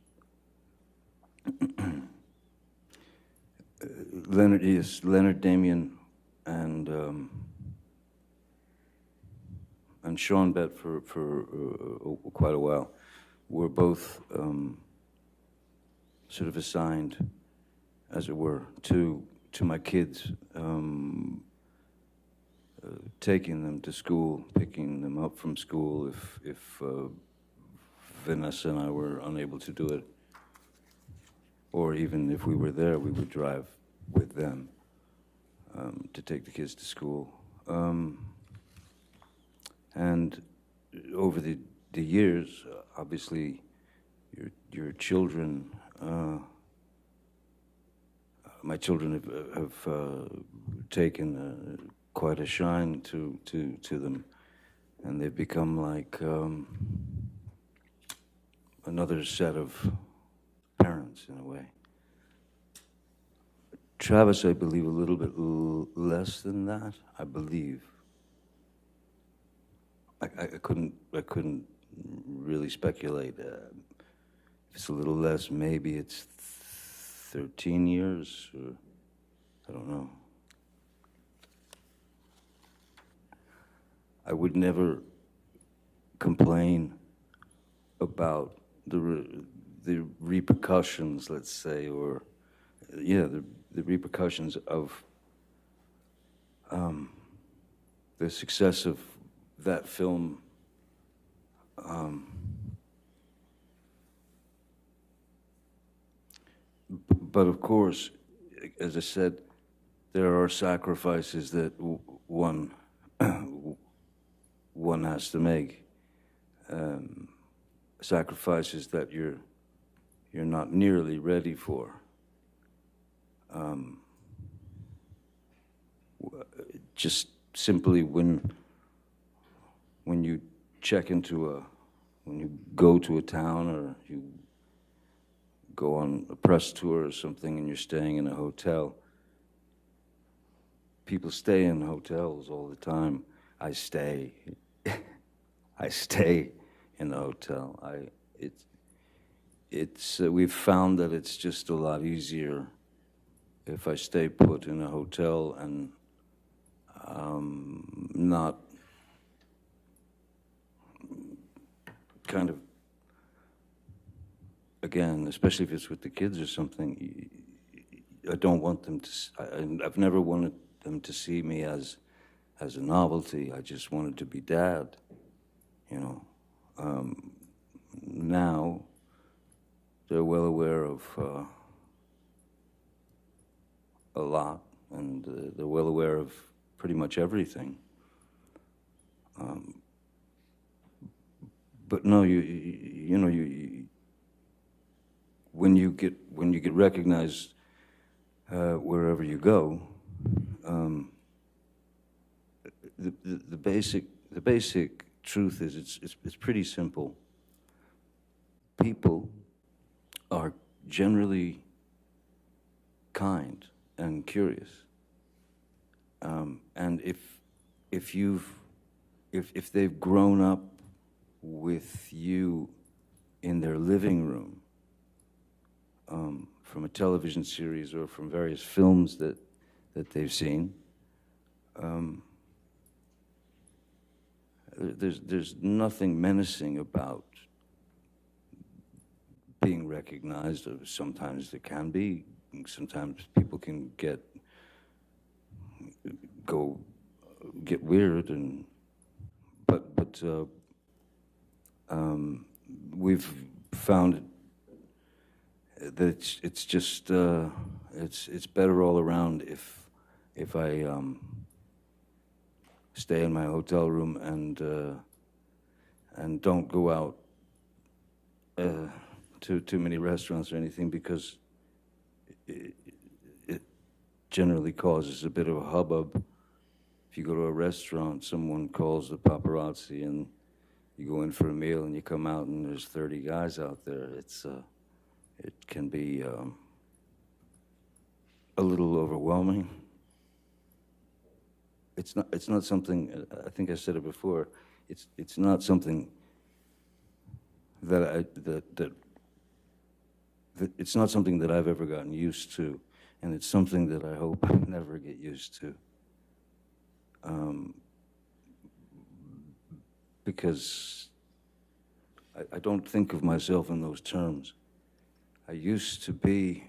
Speaker 1: Leonard, Damien, and Sean Bett for quite a while were both sort of assigned, as it were, to my kids, taking them to school, picking them up from school if Vanessa and I were unable to do it, or even if we were there, we would drive with them to take the kids to school. And over the years, obviously, your children, my children have taken quite a shine to them, and they've become like another set of parents in a way. Travis, I believe, a little bit less than that. I believe. I couldn't really speculate. If it's a little less, maybe it's 13 years, or I don't know. I would never complain about the repercussions, let's say, or yeah, the repercussions of the success of that film. But of course, as I said, there are sacrifices that one has to make. Sacrifices that you're not nearly ready for. Just simply when you when you go to a town, or you go on a press tour or something and you're staying in a hotel. People stay in hotels all the time. I stay in the hotel. We've found that it's just a lot easier if I stay put in a hotel and not kind of, again, especially if it's with the kids or something, I don't want them to, I've never wanted them to see me as a novelty. I just wanted to be dad, you know. Now, they're well aware of a lot, and they're well aware of pretty much everything. But no, you know, when you get recognized wherever you go, the basic truth is it's pretty simple. People are generally kind and curious, and if they've grown up with you in their living room, from a television series or from various films that they've seen, there's nothing menacing about being recognized. Sometimes there can be. Sometimes people can get weird, but we've found that it's just it's better all around if I stay in my hotel room and don't go out to too many restaurants or anything, because it generally causes a bit of a hubbub. If you go to a restaurant, someone calls the paparazzi, and you go in for a meal and you come out and there's 30 guys out there. It can be a little overwhelming. It's not something, I think I said it before, it's not something that it's not something that I've ever gotten used to, and it's something that I hope I never get used to. Because I don't think of myself in those terms. I used to be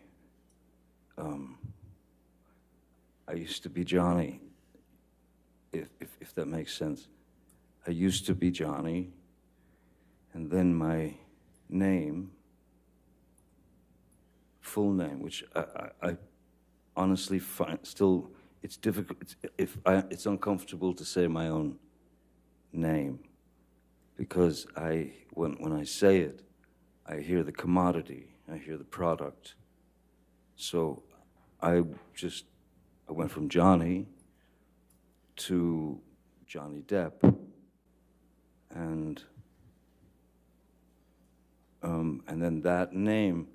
Speaker 1: Johnny, if that makes sense. I used to be Johnny, and then my name, full name, which I honestly find still, it's difficult, it's uncomfortable to say my own name, because when I say it, I hear the commodity, I hear the product. So I went from Johnny to Johnny Depp, and then that name,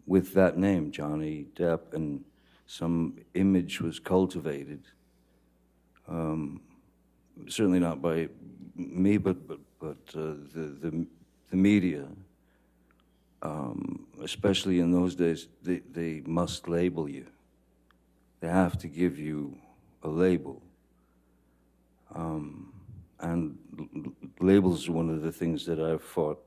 Speaker 1: with that name, Johnny Depp, and some image was cultivated. Certainly not by me, but the media. Especially in those days, they must label you. They have to give you a label. And labels are one of the things that I've fought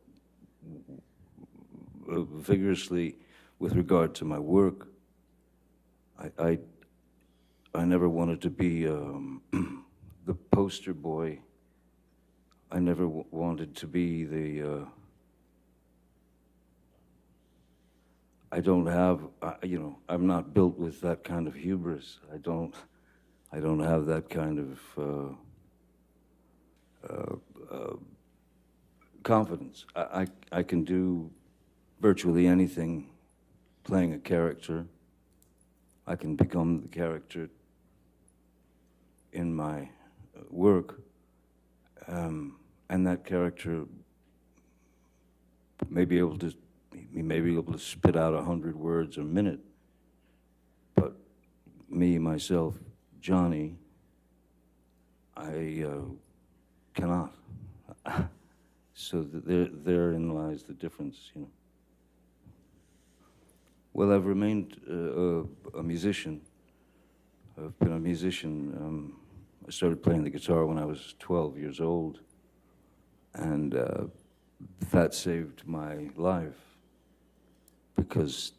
Speaker 1: vigorously with regard to my work. I never wanted to be the poster boy. I never wanted to be the I don't have, I'm not built with that kind of hubris. I don't have that kind of confidence. I can do virtually anything playing a character. I can become the character in my work, and that character may be able to spit out 100 words a minute, but me, myself, Johnny, I cannot. So therein lies the difference, Well, I've remained a musician. I've been a musician. I started playing the guitar when I was 12 years old, and that saved my life, because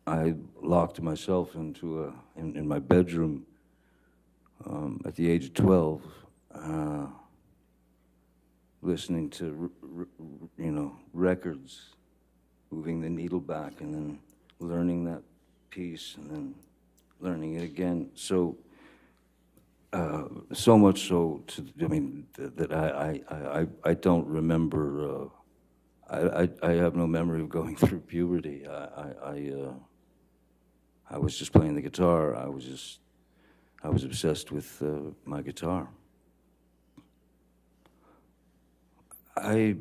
Speaker 1: I locked myself into in my bedroom at the age of 12, listening to records, moving the needle back, and then learning that piece, and then learning it again. So much so that I don't remember. I have no memory of going through puberty. I was just playing the guitar. I was obsessed with my guitar. I've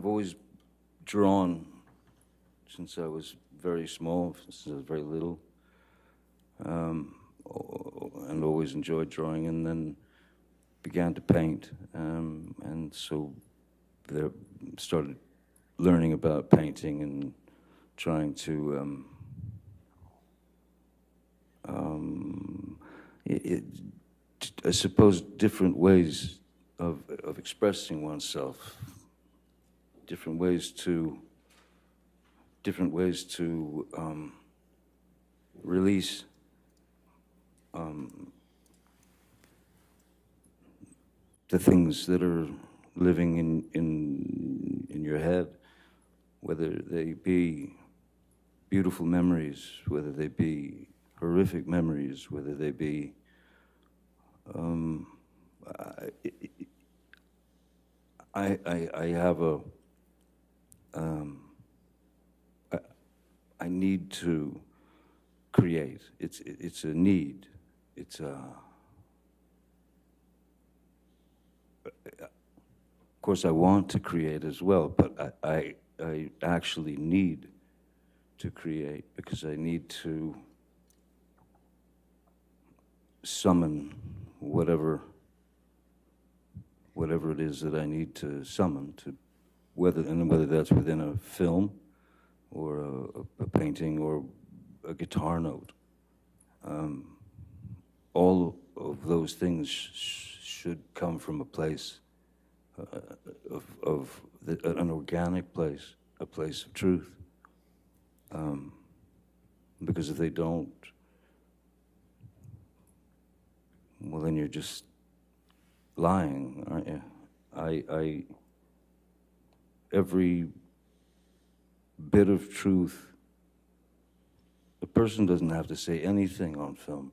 Speaker 1: always drawn since I was very small, since I was very little, and always enjoyed drawing, and then began to paint, and so there started learning about painting and trying to I suppose different ways of expressing oneself, different ways to release the things that are living in your head, whether they be beautiful memories, whether they be horrific memories, whether they be I have I need to create. It's a need. It's of course, I want to create as well, but I actually need to create because I need to summon whatever it is that I need to summon to whether that's within a film or a painting or a guitar note. All of those things should come from a place an organic place, a place of truth. Because if they don't, well, then you're just lying, aren't you? Every bit of truth, a person doesn't have to say anything on film.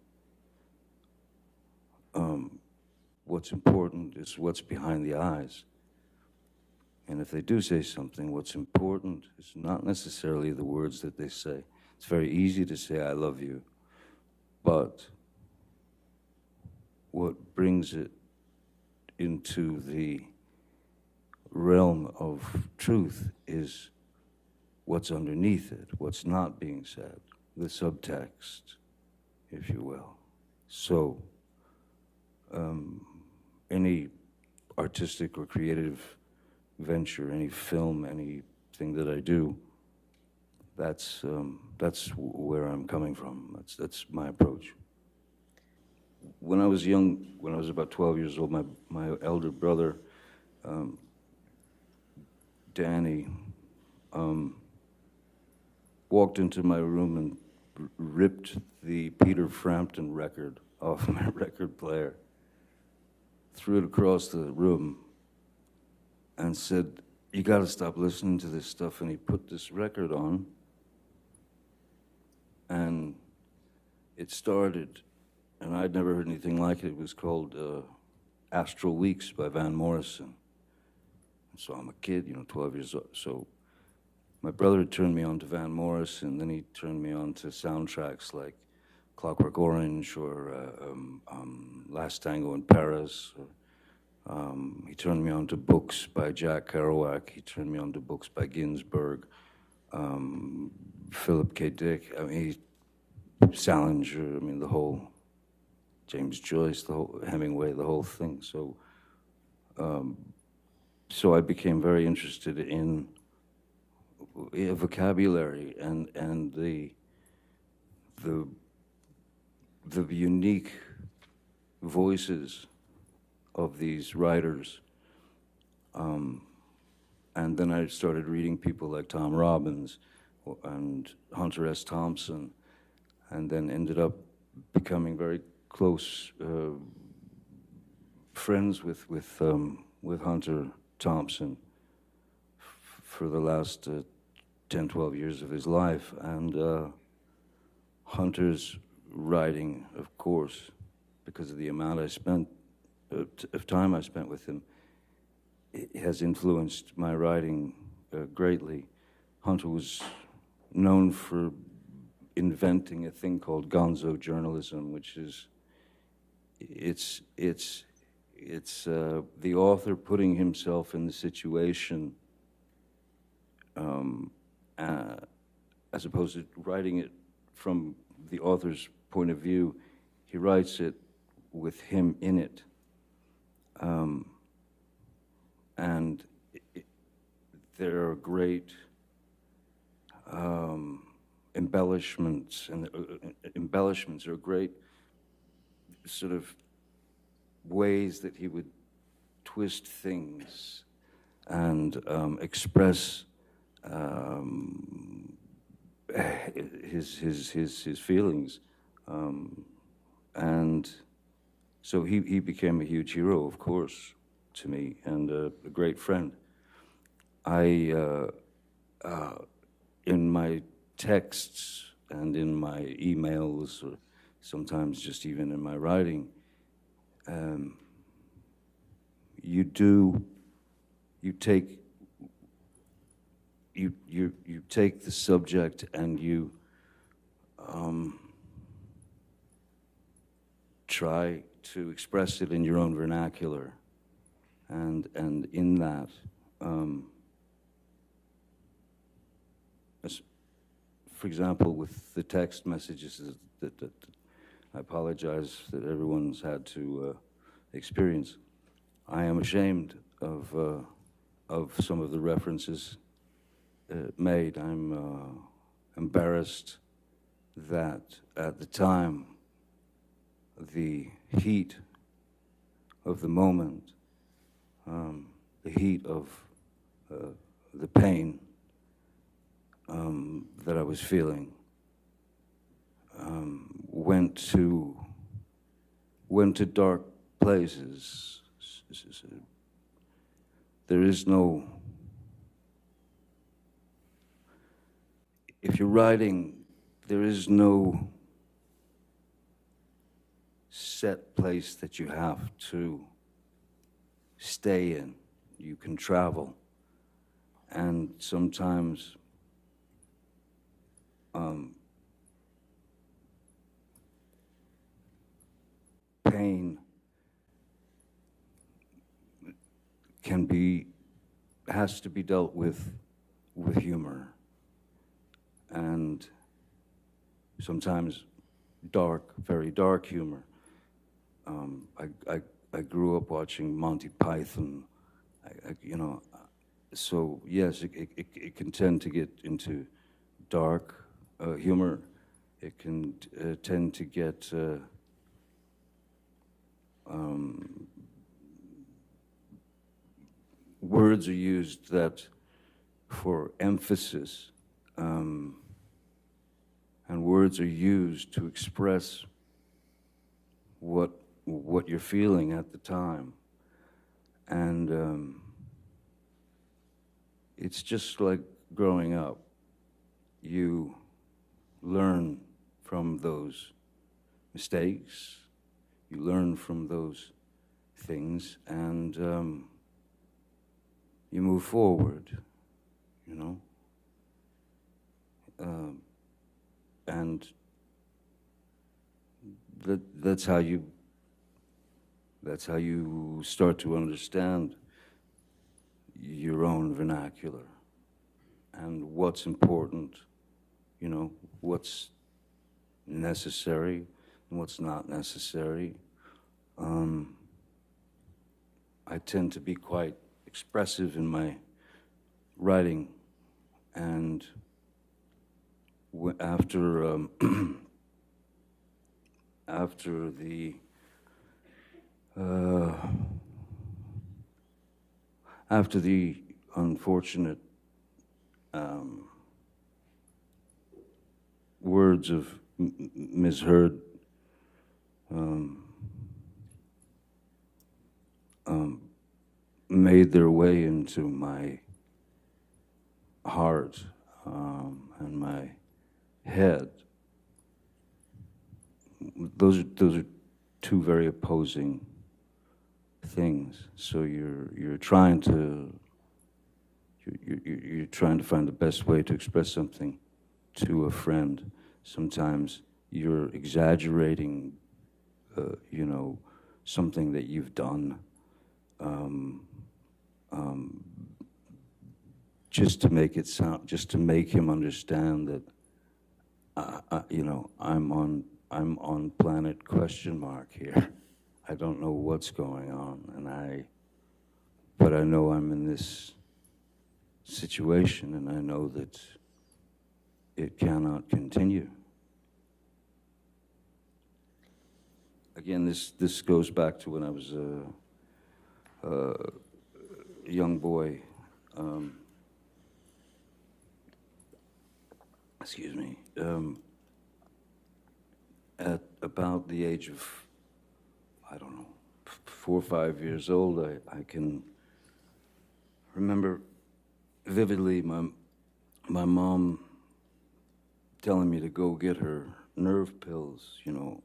Speaker 1: What's important is what's behind the eyes. And if they do say something, what's important is not necessarily the words that they say. It's very easy to say, I love you, but what brings it into the realm of truth is what's underneath it, what's not being said, the subtext, if you will. So, any artistic or creative venture, any film, anything that I do, that's where I'm coming from. That's my approach. When I was young, when I was about 12 years old, my elder brother, Danny, walked into my room and ripped the Peter Frampton record off my record player, threw it across the room, and said, you gotta stop listening to this stuff. And he put this record on, and it started, and I'd never heard anything like it. It was called Astral Weeks by Van Morrison. So I'm a kid, 12 years old. So my brother had turned me on to Van Morrison, then he turned me on to soundtracks like Clockwork Orange or Last Tango in Paris. He turned me on to books by Jack Kerouac. He turned me on to books by Ginsberg, Philip K. Dick. Salinger. The whole James Joyce, the whole Hemingway, the whole thing. So, so I became very interested in vocabulary and the unique voices of these writers. And then I started reading people like Tom Robbins and Hunter S. Thompson, and then ended up becoming very close friends with Hunter Thompson for the last 10, 12 years of his life. And Hunter's writing, of course, because of the amount of time I spent with him, it has influenced my writing greatly. Hunter was known for inventing a thing called gonzo journalism, which is it's the author putting himself in the situation as opposed to writing it from the author's point of view. He writes it with him in it. And there are great embellishments, and embellishments are great sort of ways that he would twist things and express his feelings, and so he became a huge hero, of course, to me, and a great friend. In my texts and in my emails, or sometimes just even in my writing, you take the subject and you try to express it in your own vernacular, and in that, as, for example, with the text messages that I apologize that everyone's had to experience. I am ashamed of some of the references made. I'm embarrassed that at the time, the heat of the moment, the heat of the pain that I was feeling, went to dark places. There is no, if you're writing, there is no set place that you have to stay in. You can travel, and sometimes pain has to be dealt with humor, and sometimes dark, very dark humor. I grew up watching Monty Python, you know, so yes, it can tend to get into dark humor. It can tend to get words are used that for emphasis, and words are used to express what you're feeling at the time, and it's just like growing up. You learn from those mistakes, you learn from those things, and you move forward, you know? And that's how you start to understand your own vernacular and what's important, you know, what's necessary and what's not necessary. I tend to be quite expressive in my writing, and after after the unfortunate words of Ms. Heard made their way into my heart and my head. Those are two very opposing things. So you're trying to find the best way to express something to a friend. Sometimes you're exaggerating, you know, something that you've done, just to make it sound, just to make him understand that, you know, I'm on planet question mark here. I don't know what's going on, but I know I'm in this situation, and I know that it cannot continue. Again, this goes back to when I was a young boy. Excuse me. At about the age of, I don't know, 4 or 5 years old, I can remember vividly my mom telling me to go get her nerve pills, you know,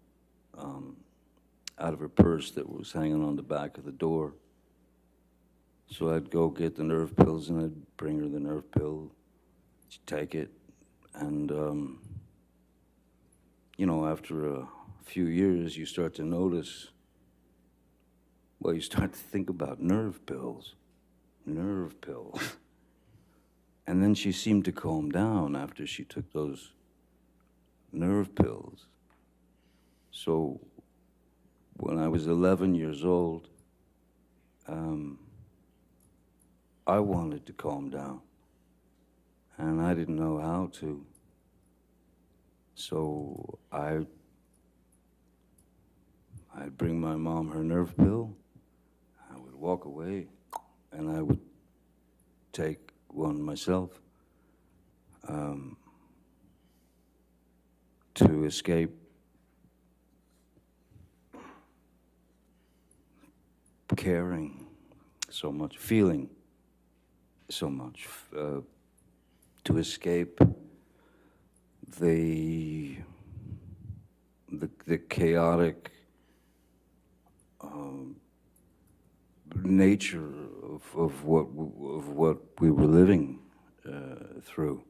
Speaker 1: out of her purse that was hanging on the back of the door. So I'd go get the nerve pills, and I'd bring her the nerve pill. She'd take it, and you know, after a few years, you start to notice well, you start to think about nerve pills, nerve pills. And then she seemed to calm down after she took those nerve pills. So when I was 11 years old, I wanted to calm down, and I didn't know how to. So I'd bring my mom her nerve pill, I would walk away, and I would take one myself to escape caring so much, feeling so much, to escape the chaotic nature of what we were living through.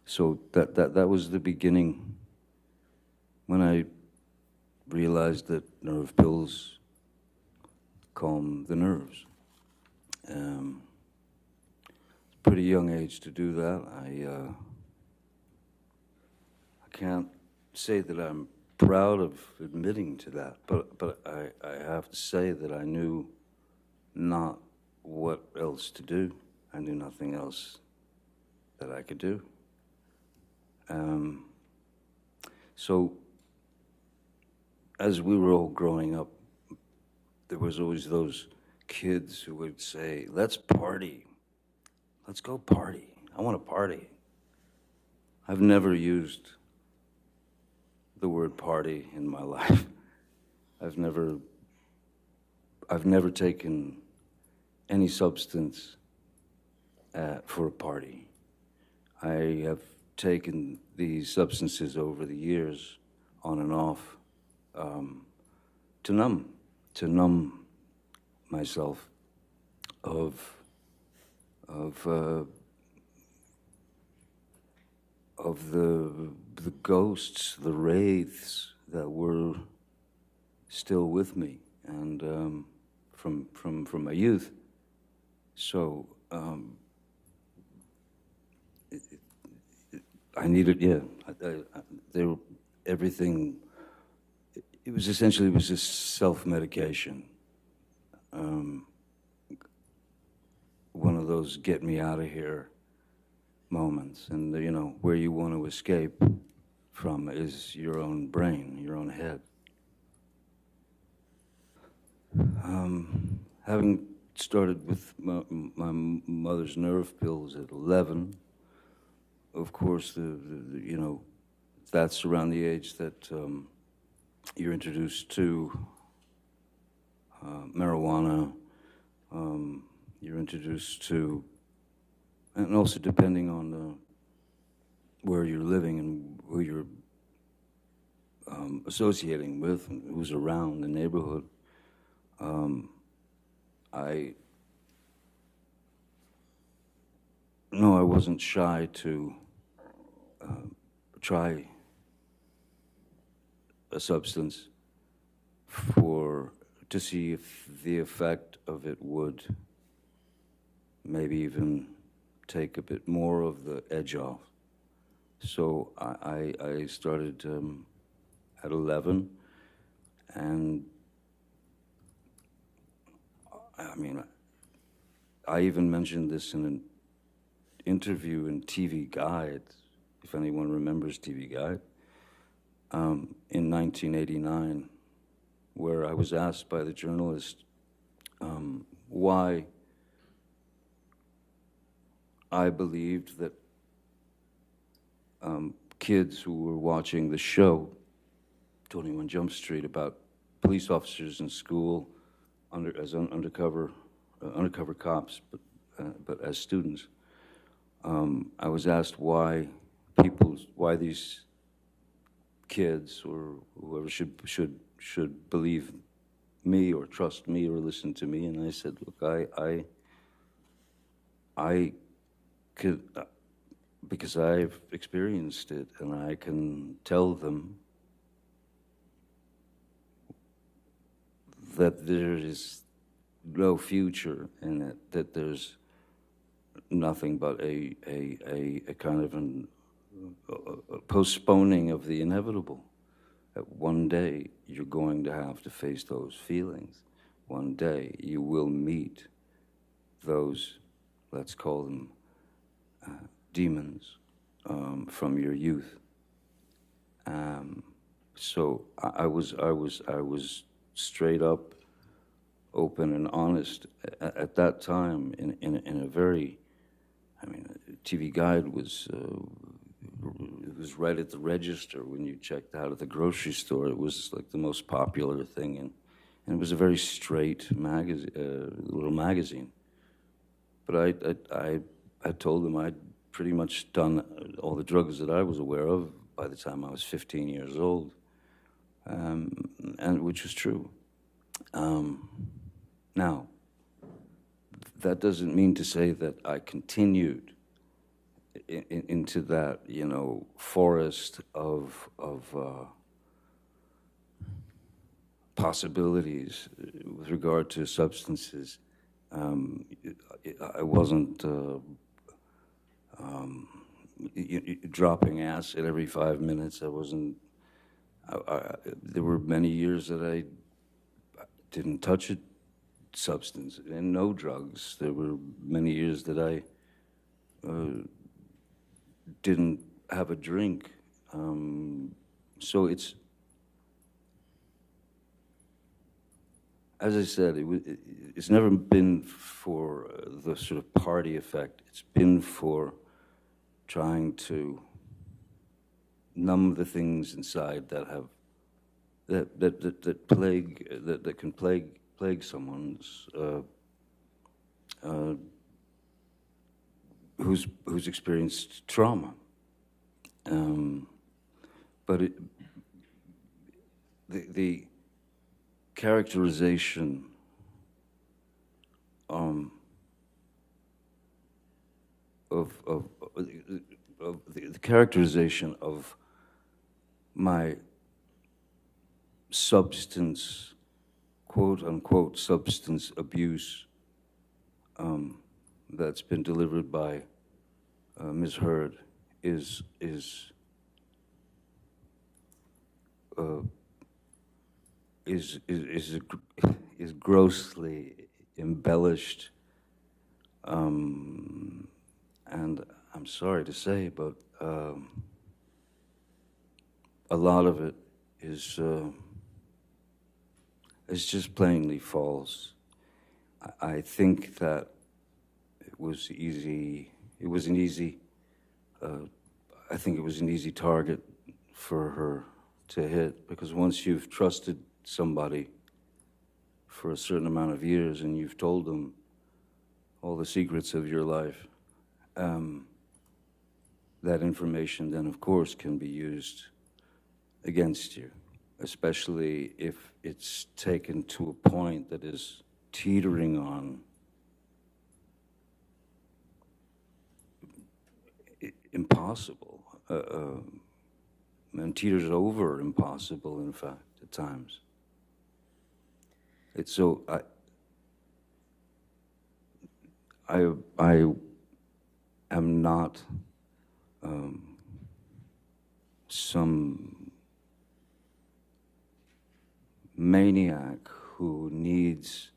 Speaker 1: So that was the beginning when I realized that nerve pills calm the nerves. Pretty young age to do that. I can't say that I'm proud of admitting to that, but I have to say that I knew not what else to do. I knew nothing else that I could do. So as we were all growing up, there was always those kids who would say, let's party. Let's go party. I want to party. I've never used the word party in my life. I've never taken any substance for a party. I have taken these substances over the years, on and off, to numb myself of the ghosts, the wraiths that were still with me, and from my youth. So I needed, everything. It was just self-medication. One of those get me out of here moments, and where you want to escape from is your own brain, your own head. Having started with my mother's nerve pills at 11, of course, that's around the age that you're introduced to marijuana. You're introduced to, and also depending on where you're living and who you're associating with and who's around the neighborhood. I wasn't shy to try a substance to see if the effect of it would maybe even take a bit more of the edge off. So I started at 11, and I even mentioned this in an interview in TV Guide, if anyone remembers TV Guide, in 1989, where I was asked by the journalist why I believed that kids who were watching the show, 21 Jump Street, about police officers in school as undercover cops, but as students, I was asked why these kids or whoever should believe me or trust me or listen to me, and I said, look, I could, because I've experienced it, and I can tell them that there is no future in it, that there's nothing but a kind of a postponing of the inevitable. That one day you're going to have to face those feelings. One day you will meet those, let's call them demons, from your youth. So I was straight up, open and honest at that time in a very, I mean, TV Guide was it was right at the register when you checked out at the grocery store. It was like the most popular thing, and it was a very straight little magazine. But I told them I'd pretty much done all the drugs that I was aware of by the time I was 15 years old, and which was true. Now, that doesn't mean to say that I continued into that, you know, forest of possibilities with regard to substances. I wasn't dropping acid every 5 minutes. I wasn't. There were many years that I didn't touch a substance and no drugs. There were many years that I didn't have a drink. So it's, as I said, it's never been for the sort of party effect. It's been for trying to numb the things inside that have that can plague someone's who's experienced trauma. But the characterization of the characterization of my substance, quote unquote, substance abuse that's been delivered by Ms. Heard is grossly embellished, and I'm sorry to say, but a lot of it is just plainly false. I think that it was easy. It was an easy. I think it was an easy target for her to hit, because once you've trusted somebody for a certain amount of years and you've told them all the secrets of your life, that information then, of course, can be used against you, especially if it's taken to a point that is teetering on impossible, and teeters over impossible, in fact, at times. It's so, I am not some maniac who needs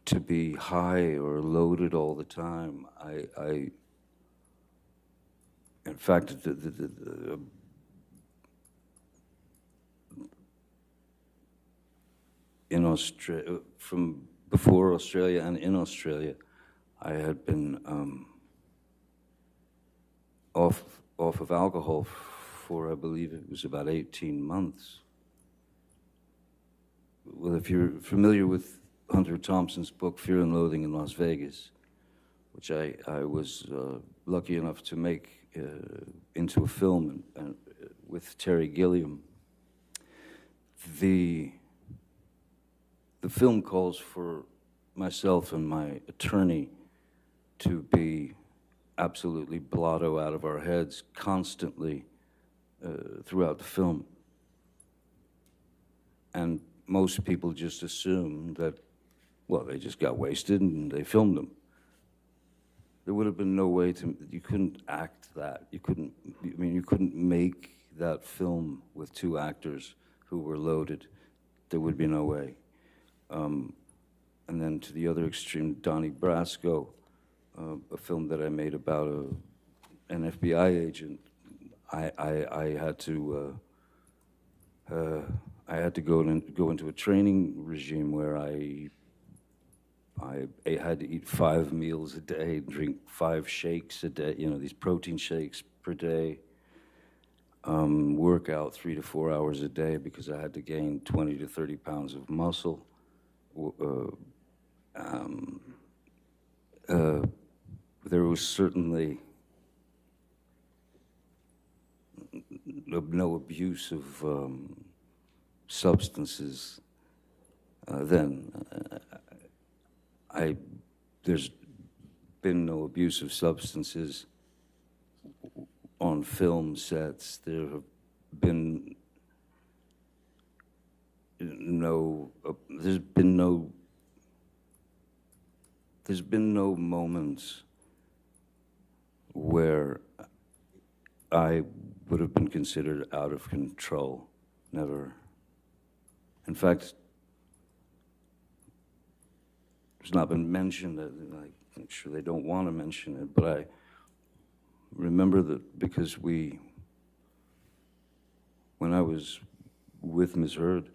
Speaker 1: to be high or loaded all the time. In fact, in Australia, from before Australia and in Australia, I had been off of alcohol for, I believe it was about 18 months. Well, if you're familiar with Hunter Thompson's book, Fear and Loathing in Las Vegas, which I was lucky enough to make into a film with Terry Gilliam. The film calls for myself and my attorney to be absolutely blotto out of our heads constantly throughout the film. And most people just assume that, well, they just got wasted and they filmed them. There would have been no way to, you couldn't act that. You couldn't, I mean, you couldn't make that film with 2 actors who were loaded. There would be no way. And then to the other extreme, Donnie Brasco, a film that I made about an FBI agent. I had to go into a training regime where I had to eat 5 meals a day, drink 5 shakes a day, you know, these protein shakes per day, work out 3 to 4 hours a day because I had to gain 20 to 30 pounds of muscle. There was certainly no abuse of substances then. There's been no abuse of substances on film sets. There have been there's been no moments where I would have been considered out of control. Never. In fact, it's not been mentioned. I'm sure they don't want to mention it, but I remember that because when I was with Ms. Heard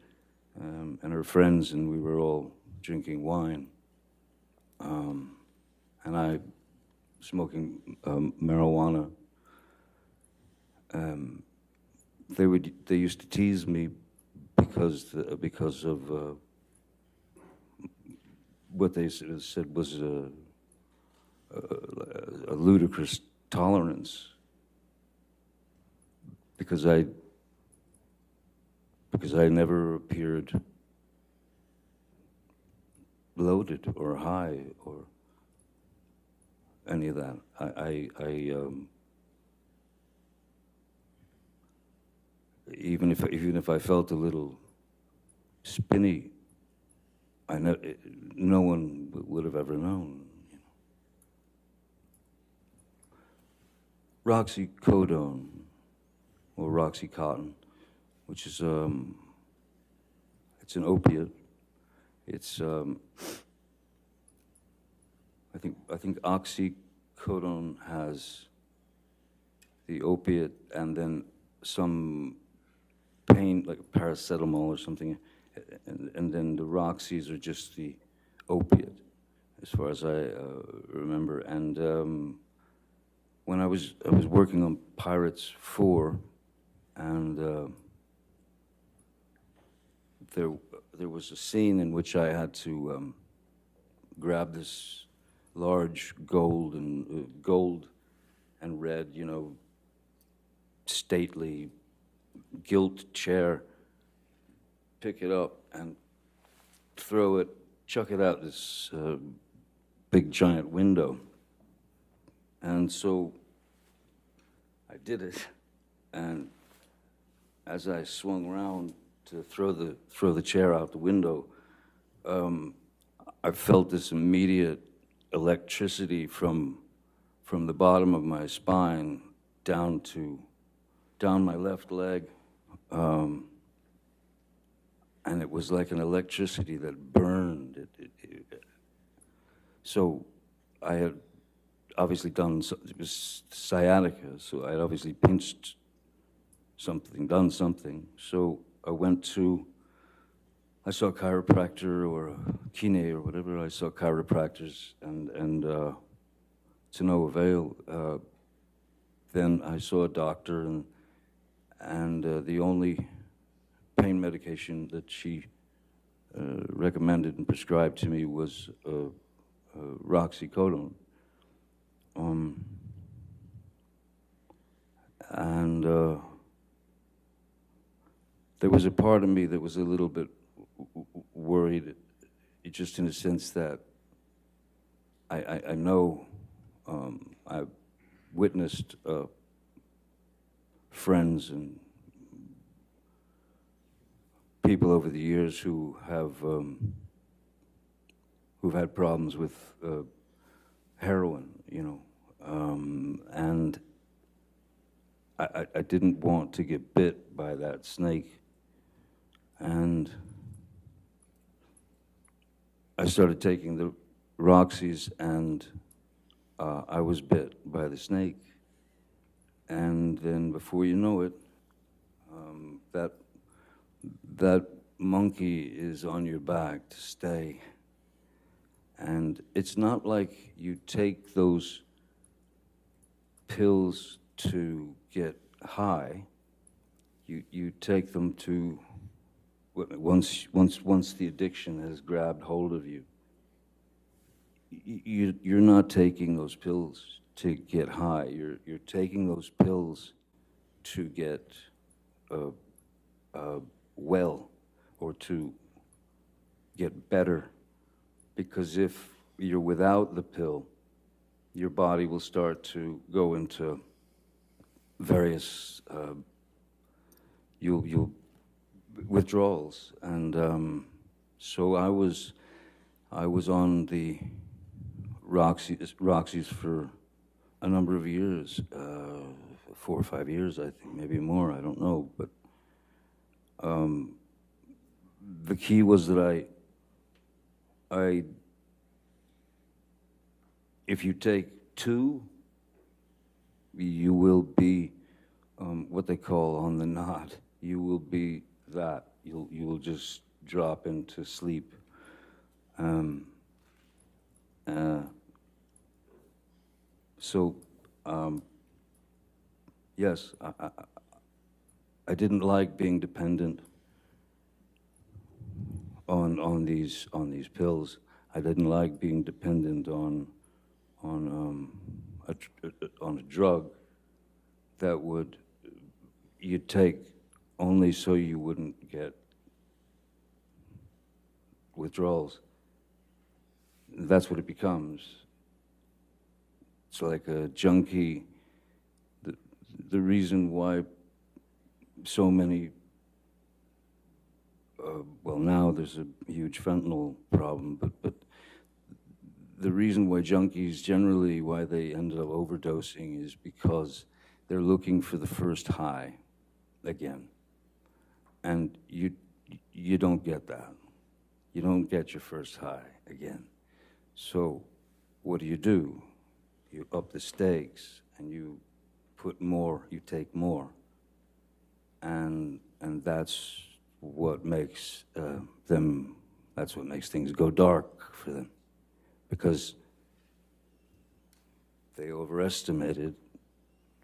Speaker 1: and her friends, and we were all drinking wine, and I smoking marijuana, they used to tease me because of what they said was a ludicrous tolerance, because I never appeared loaded or high or any of that. Even if I felt a little spinny, no one would have ever known. You know. Roxycodone, or Roxycontin, which is it's an opiate. It's I think oxycodone has the opiate and then some pain, like paracetamol or something, and then the Roxys are just the opiate, as far as I remember. And when I was working on Pirates 4, and there was a scene in which I had to grab this large gold and red, you know, stately gilt chair, pick it up and chuck it out this big giant window. And so I did it, and as I swung around to throw the chair out the window, I felt this immediate electricity from the bottom of my spine down my left leg, and it was like an electricity that burned. So I had obviously it was sciatica, so I had obviously pinched something, done something. So I saw a chiropractor or a kine or whatever. I saw chiropractors, and to no avail. Then I saw a doctor, and the only pain medication that she recommended and prescribed to me was Roxycodone. And there was a part of me that was a little bit worried, just in the sense that I know I've witnessed friends and people over the years who have who've had problems with heroin, you know, and I didn't want to get bit by that snake, and I started taking the Roxys, and I was bit by the snake, and then before you know it, that monkey is on your back to stay. And it's not like you take those pills to get high. You take them to, once the addiction has grabbed hold of you, you're not taking those pills to get high. You're taking those pills to get well, or to get better. Because if you're without the pill, your body will start to go into various you'll withdrawals, and so I was on the Roxys for a number of years, 4 or 5 years, I think, maybe more. I don't know, but the key was that if you take 2, you will be what they call on the knot. You will be that. You will just drop into sleep. So yes, I didn't like being dependent on these pills. I didn't like being dependent on a drug that you'd take only so you wouldn't get withdrawals. That's what it becomes. It's like a junkie. The reason why so many, well, now there's a huge fentanyl problem, but the reason why junkies generally, why they end up overdosing, is because they're looking for the first high again. And you don't get that. You don't get your first high again. So what do? You up the stakes, and you put more, you take more. And that's what makes that's what makes things go dark for them. Because they overestimated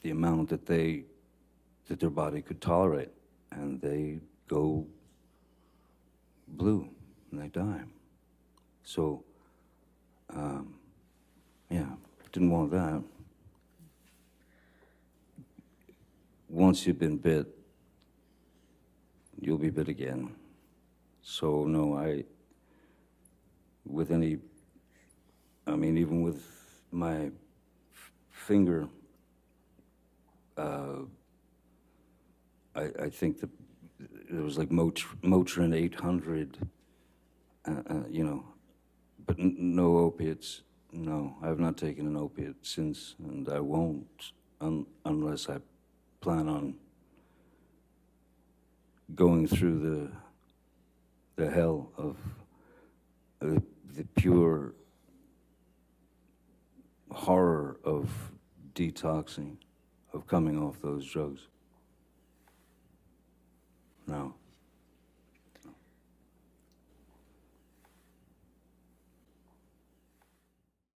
Speaker 1: the amount that their body could tolerate, and they go blue and they die. So, yeah, didn't want that. Once you've been bit, you'll be bit again. So no, even with my finger, I think that it was like Motrin 800, but no opiates. No, I have not taken an opiate since, and I won't unless I plan on going through the hell of the pure horror of detoxing, of coming off those drugs. No.